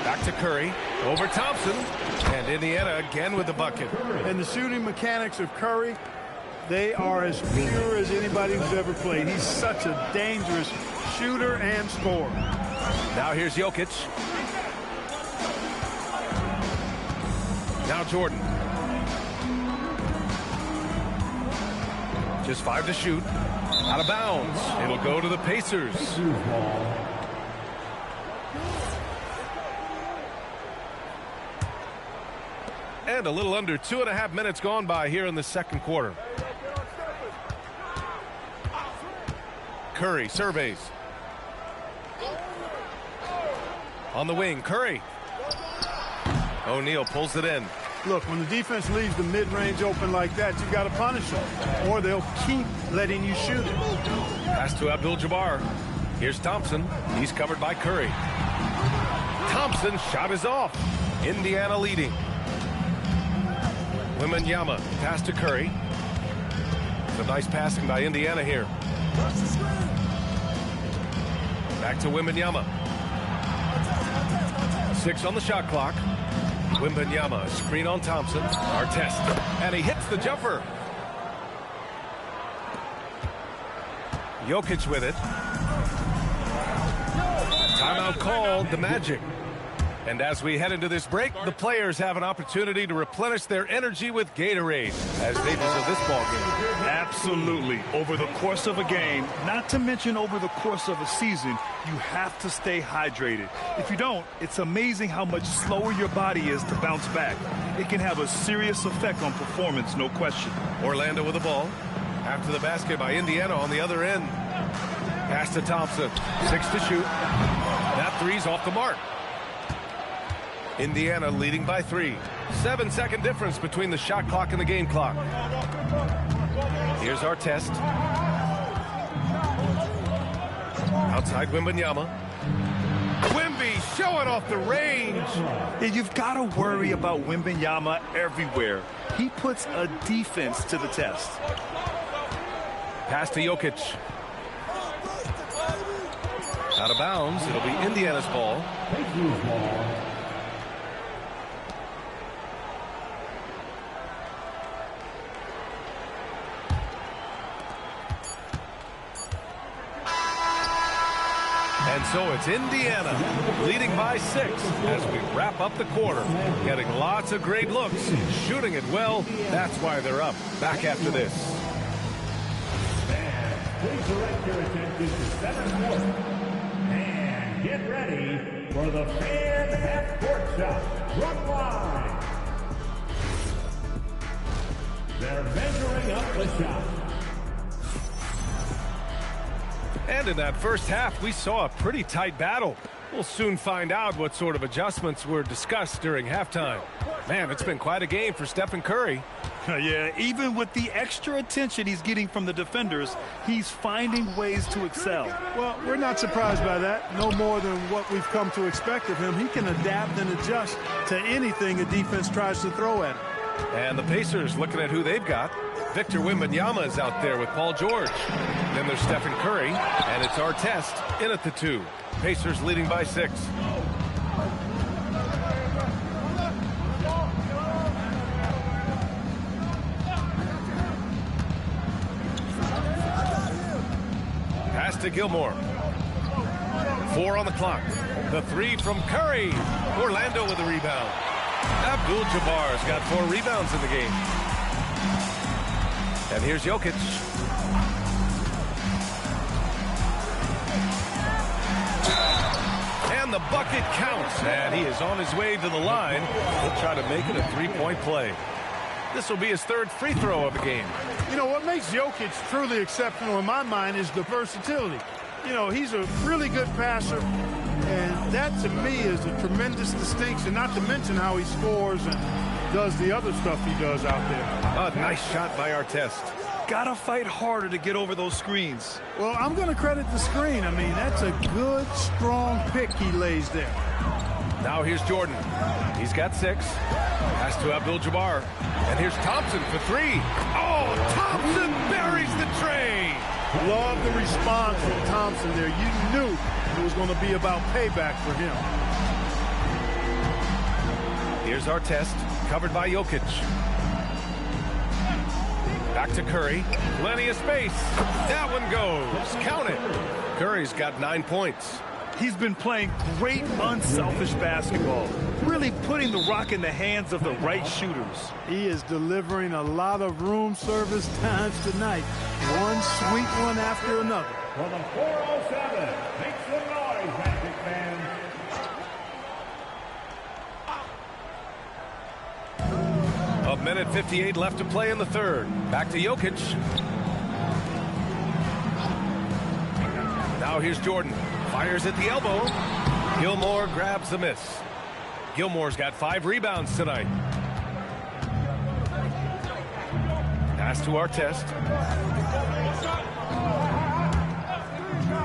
Back to Curry. Over Thompson. And Indiana again with the bucket. And the shooting mechanics of Curry, they are as pure as anybody who's ever played. He's such a dangerous shooter and scorer. Now here's Jokic. Now Jordan. Just 5 to shoot. Out of bounds. It'll go to the Pacers. And a little under 2.5 minutes gone by here in the second quarter. Curry surveys. On the wing, Curry. O'Neal pulls it in. Look, when the defense leaves the mid-range open like that, you've got to punish them, or they'll keep letting you shoot it. Pass to Abdul-Jabbar. Here's Thompson. He's covered by Curry. Thompson shot is off. Indiana leading. Wembanyama pass to Curry. Some nice passing by Indiana here. Back to Wembanyama. 6 on the shot clock. Wembanyama, screen on Thompson. Artest, and he hits the jumper. Jokic with it. Timeout called, the Magic. And as we head into this break, the players have an opportunity to replenish their energy with Gatorade as they visit this ball game. Absolutely. Over the course of a game, not to mention over the course of a season, you have to stay hydrated. If you don't, it's amazing how much slower your body is to bounce back. It can have a serious effect on performance, no question. Orlando with the ball. After the basket by Indiana on the other end. Pass to Thompson. 6 to shoot. That three's off the mark. Indiana leading by 3. 7-second difference between the shot clock and the game clock. Here's Artest. Outside Wembanyama. Wemby showing off the range. Yeah, you've got to worry about Wembanyama everywhere. He puts a defense to the test. Pass to Jokic. Out of bounds. It'll be Indiana's ball. And so it's Indiana leading by 6 as we wrap up the quarter. Getting lots of great looks, shooting it well. That's why they're up. Back after this. Please direct your attention to 7th quarter. And get ready for the fan half-court shot. Run line. They're measuring up the shot. And in that first half, we saw a pretty tight battle. We'll soon find out what sort of adjustments were discussed during halftime. Man, it's been quite a game for Stephen Curry. Yeah, even with the extra attention he's getting from the defenders, he's finding ways to excel. Well, we're not surprised by that. No more than what we've come to expect of him. He can adapt and adjust to anything a defense tries to throw at him. And the Pacers looking at who they've got. Victor Wembanyama is out there with Paul George. Then there's Stephen Curry, and it's Artest in at the 2. Pacers leading by 6. to Gilmore. 4 on the clock. The 3 from Curry. Orlando with a rebound. Abdul-Jabbar's got 4 rebounds in the game. And here's Jokic. And the bucket counts. And he is on his way to the line. He'll try to make it a 3-point play. This will be his 3rd free throw of the game. You know, what makes Jokic truly exceptional in my mind is the versatility. You know, he's a really good passer, and that to me is a tremendous distinction, not to mention how he scores and does the other stuff he does out there. A nice shot by Artest. Gotta fight harder to get over those screens. Well, I'm going to credit the screen. I mean, that's a good, strong pick he lays there. Now here's Jordan. He's got 6. Pass to Abdul-Jabbar. And here's Thompson for 3. Oh, Thompson buries the tray. Love the response from Thompson there. You knew it was going to be about payback for him. Here's Artest, covered by Jokic. Back to Curry. Plenty of space. That one goes. Count it. Curry's got 9 points. He's been playing great unselfish basketball, really putting the rock in the hands of the right shooters. He is delivering a lot of room service times tonight. One sweet one after another. For the 407, make some noise, Magic Man. A minute 58 left to play in the 3rd. Back to Jokic. Now here's Jordan. Fires at the elbow. Gilmore grabs the miss. Gilmore's got 5 rebounds tonight. Pass to Artest.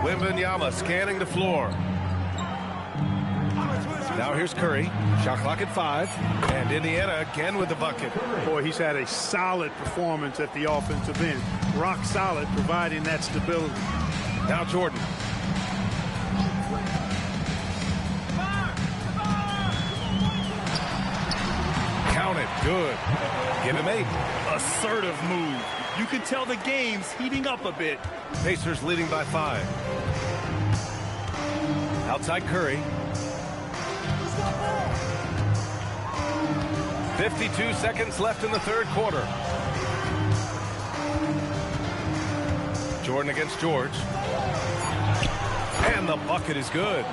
Wembanyama scanning the floor. Now here's Curry. Shot clock at 5. And Indiana again with the bucket. Boy, he's had a solid performance at the offensive end. Rock solid, providing that stability. Now Jordan. Count it. Good. Give him 8. Assertive move. You can tell the game's heating up a bit. Pacers leading by 5. Outside Curry. 52 seconds left in the 3rd quarter. Jordan against George. And the bucket is good.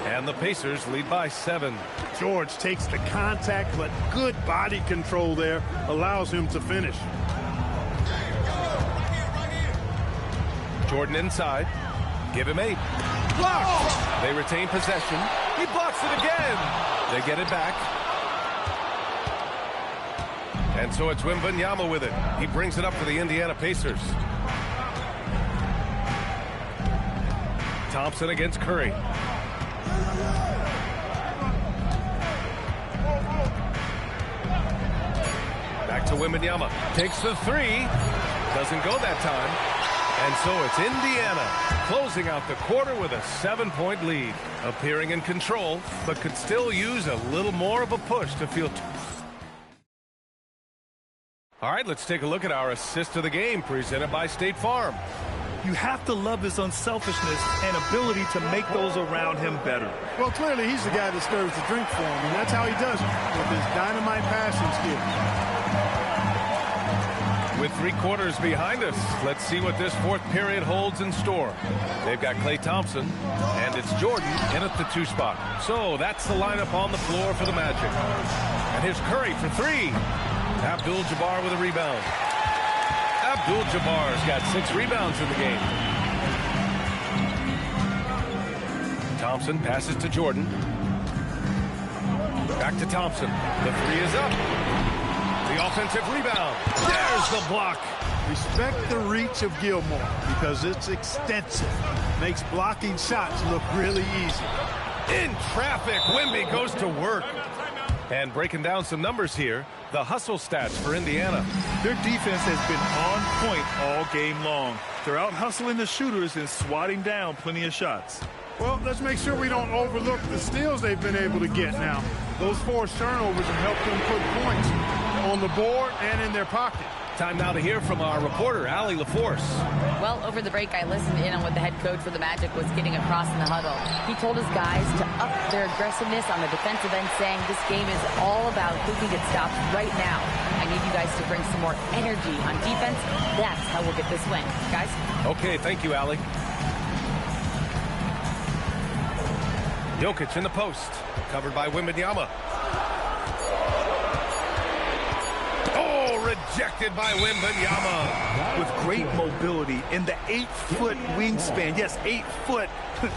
And the Pacers lead by 7. George takes the contact, but good body control there allows him to finish. Jordan inside. Give him 8. Blocked! They retain possession. He blocks it again. They get it back. And so it's Wembanyama with it. He brings it up for the Indiana Pacers. Thompson against Curry. Back to Wembanyama. Takes the 3. Doesn't go that time. And so it's Indiana closing out the quarter with a 7-point lead. Appearing in control, but could still use a little more of a push to feel. All right, let's take a look at our assist of the game presented by State Farm. You have to love his unselfishness and ability to make those around him better. Well, clearly he's the guy that stirs the drink for him, and that's how he does it, with his dynamite passing skill. With 3 quarters behind us, let's see what this 4th period holds in store. They've got Klay Thompson, and it's Jordan in at the 2 spot. So that's the lineup on the floor for the Magic. And here's Curry for 3. Abdul-Jabbar with a rebound. Abdul-Jabbar's got 6 rebounds in the game. Thompson passes to Jordan. Back to Thompson. The 3 is up. The offensive rebound. There's the block. Respect the reach of Gilmore because it's extensive. Makes blocking shots look really easy. In traffic, Wemby goes to work. And breaking down some numbers here, the hustle stats for Indiana. Their defense has been on point all game long. They're out hustling the shooters and swatting down plenty of shots. Well, let's make sure we don't overlook the steals they've been able to get now. Those forced turnovers have helped them put points on the board and in their pocket. Time now to hear from our reporter, Allie LaForce. Well, over the break, I listened in on what the head coach for the Magic was getting across in the huddle. He told his guys to up their aggressiveness on the defensive end, saying this game is all about who can get stops right now. I need you guys to bring some more energy on defense. That's how we'll get this win. Guys? Okay, thank you, Allie. Jokic in the post, covered by Wembanyama. Rejected by Wembanyama. With great mobility in the 8-foot wingspan. Yes, 8 foot.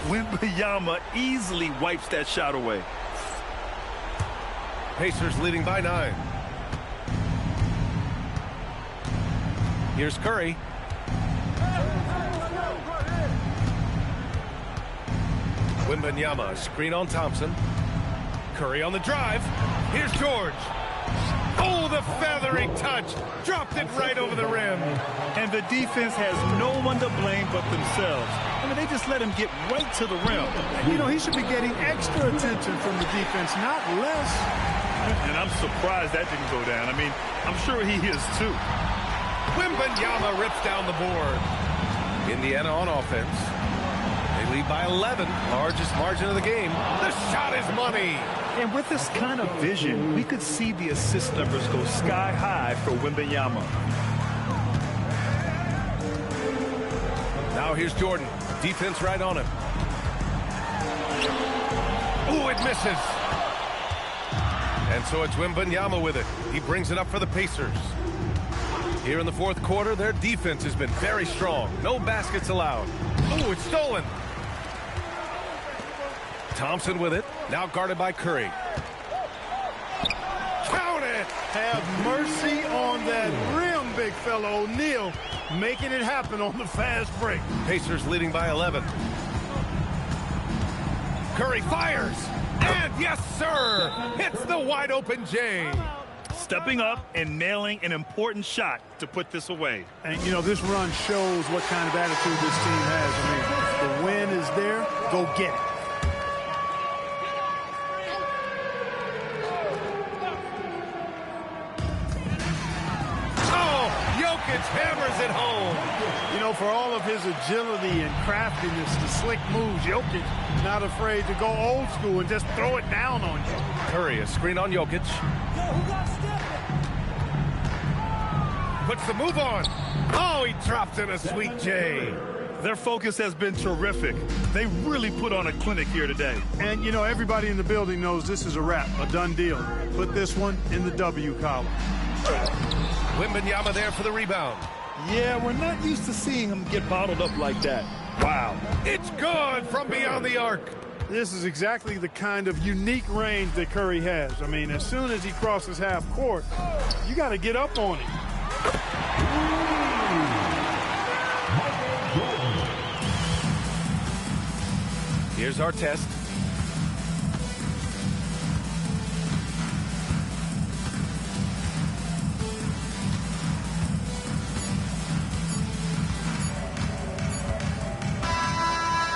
Wembanyama easily wipes that shot away. Pacers leading by 9. Here's Curry. Wembanyama, screen on Thompson. Curry on the drive. Here's George. Oh, the feathery touch. Dropped it right over the rim. And the defense has no one to blame but themselves. I mean, they just let him get right to the rim. You know, he should be getting extra attention from the defense, not less. And I'm surprised that didn't go down. I mean, I'm sure he is too. Wembanyama rips down the board. Indiana on offense. They lead by 11, largest margin of the game. The shot is money. And with this kind of vision, we could see the assist numbers go sky high for Wembanyama. Now here's Jordan. Defense right on him. Ooh, it misses. And so it's Wembanyama with it. He brings it up for the Pacers. Here in the fourth quarter, their defense has been very strong. No baskets allowed. Ooh, it's stolen. Thompson with it, now guarded by Curry. Count it! Have mercy on that rim, big fella. O'Neal making it happen on the fast break. Pacers leading by 11. Curry fires, and yes, sir! Hits the wide open J. Stepping up and nailing an important shot to put this away. And, you know, this run shows what kind of attitude this team has. I mean, the win is there. Go get it. Hammers it home. You know, for all of his agility and craftiness, the slick moves, Jokic not afraid to go old school and just throw it down on you. Curry, a screen on Jokic. Puts the move on. Oh, he drops in a sweet J. Their focus has been terrific. They really put on a clinic here today. And, you know, everybody in the building knows this is a wrap, a done deal. Put this one in the W column. Wembanyama there for the rebound. Yeah, we're not used to seeing him get bottled up like that. Wow. It's good from beyond the arc. This is exactly the kind of unique range that Curry has. I mean, as soon as he crosses half court, you got to get up on him. Here's our test.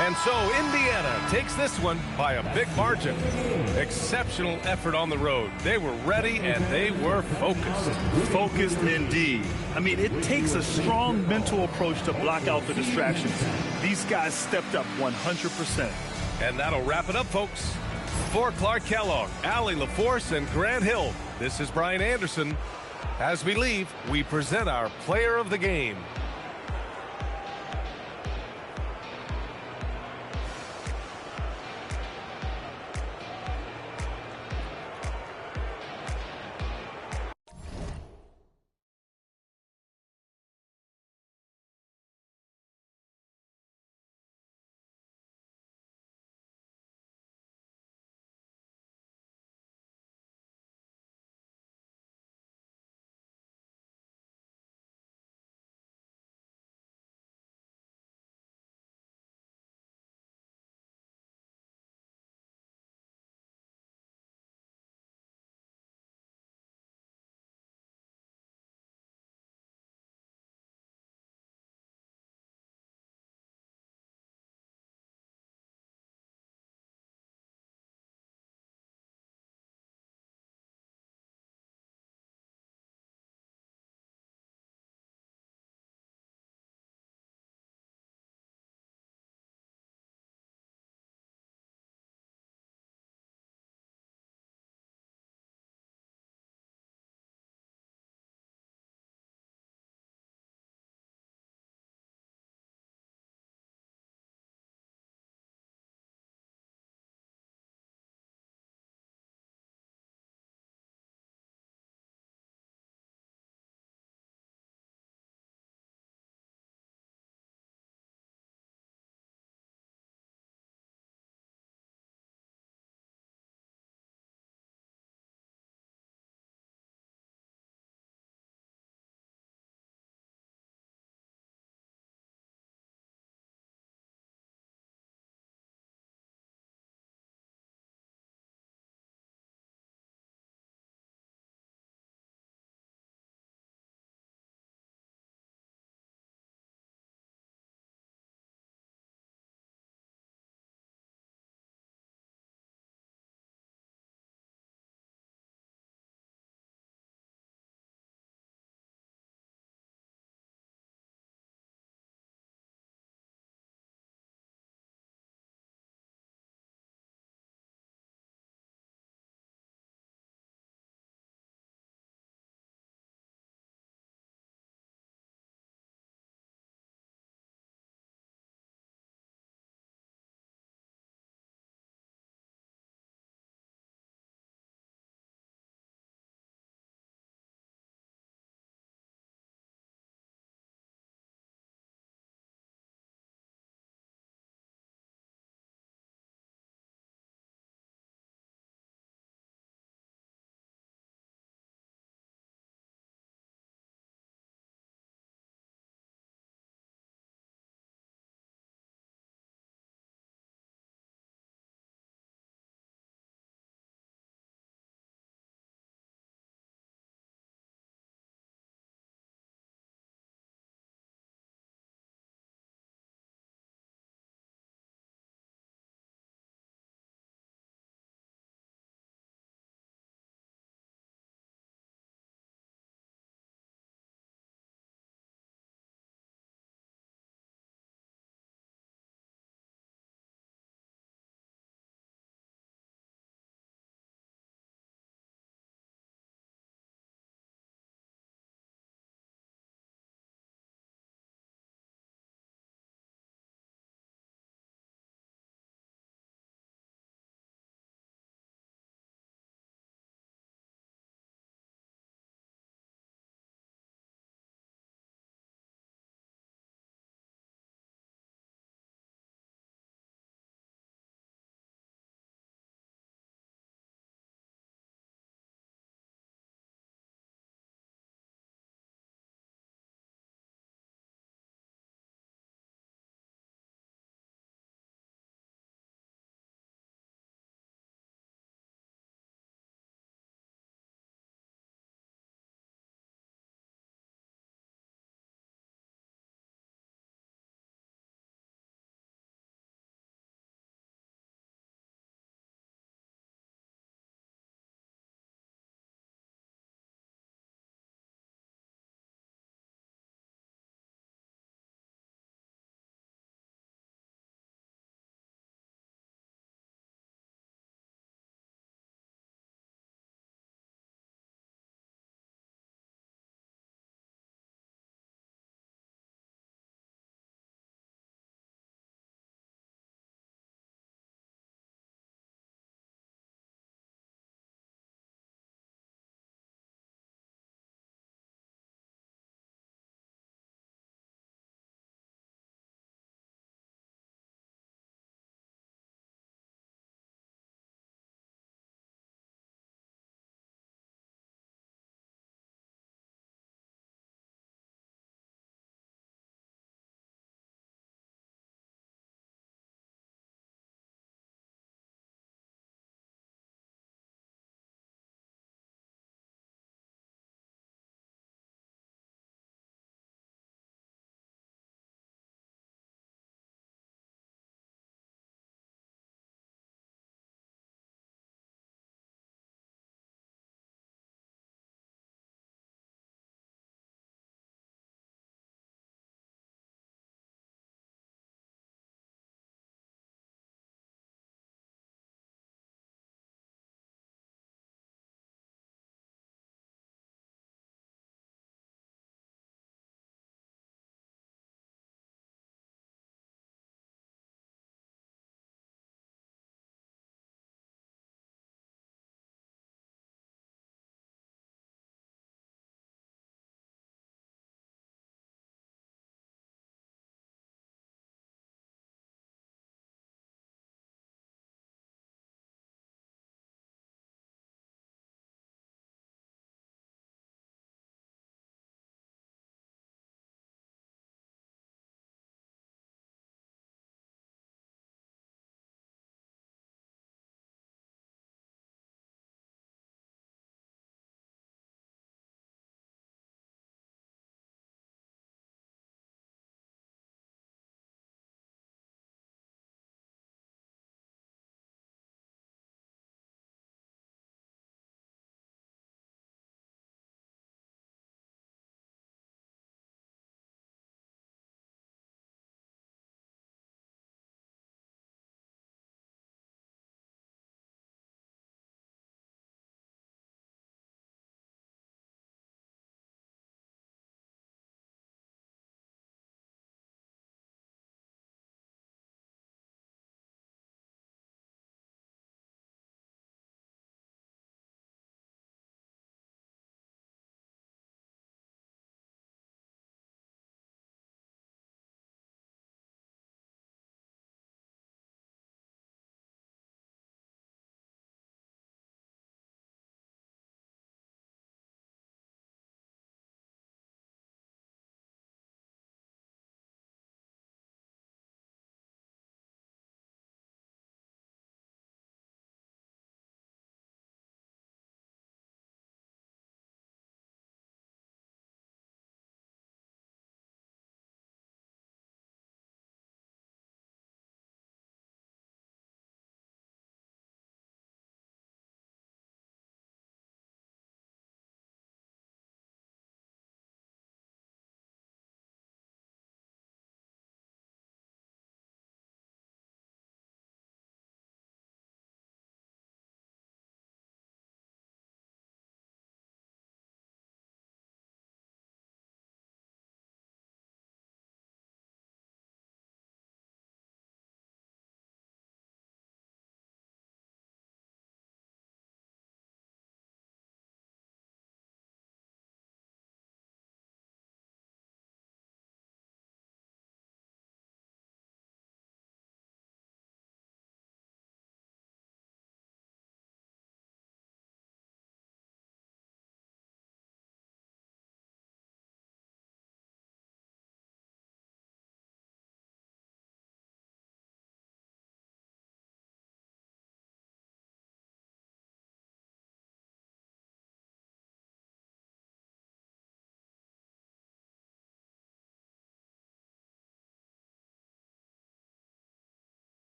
And so Indiana takes this one by a big margin. Exceptional effort on the road. They were ready and they were focused. Focused indeed. I mean, it takes a strong mental approach to block out the distractions. These guys stepped up 100%. And that'll wrap it up, folks. For Clark Kellogg, Allie LaForce, and Grant Hill, this is Brian Anderson. As we leave, we present our player of the game.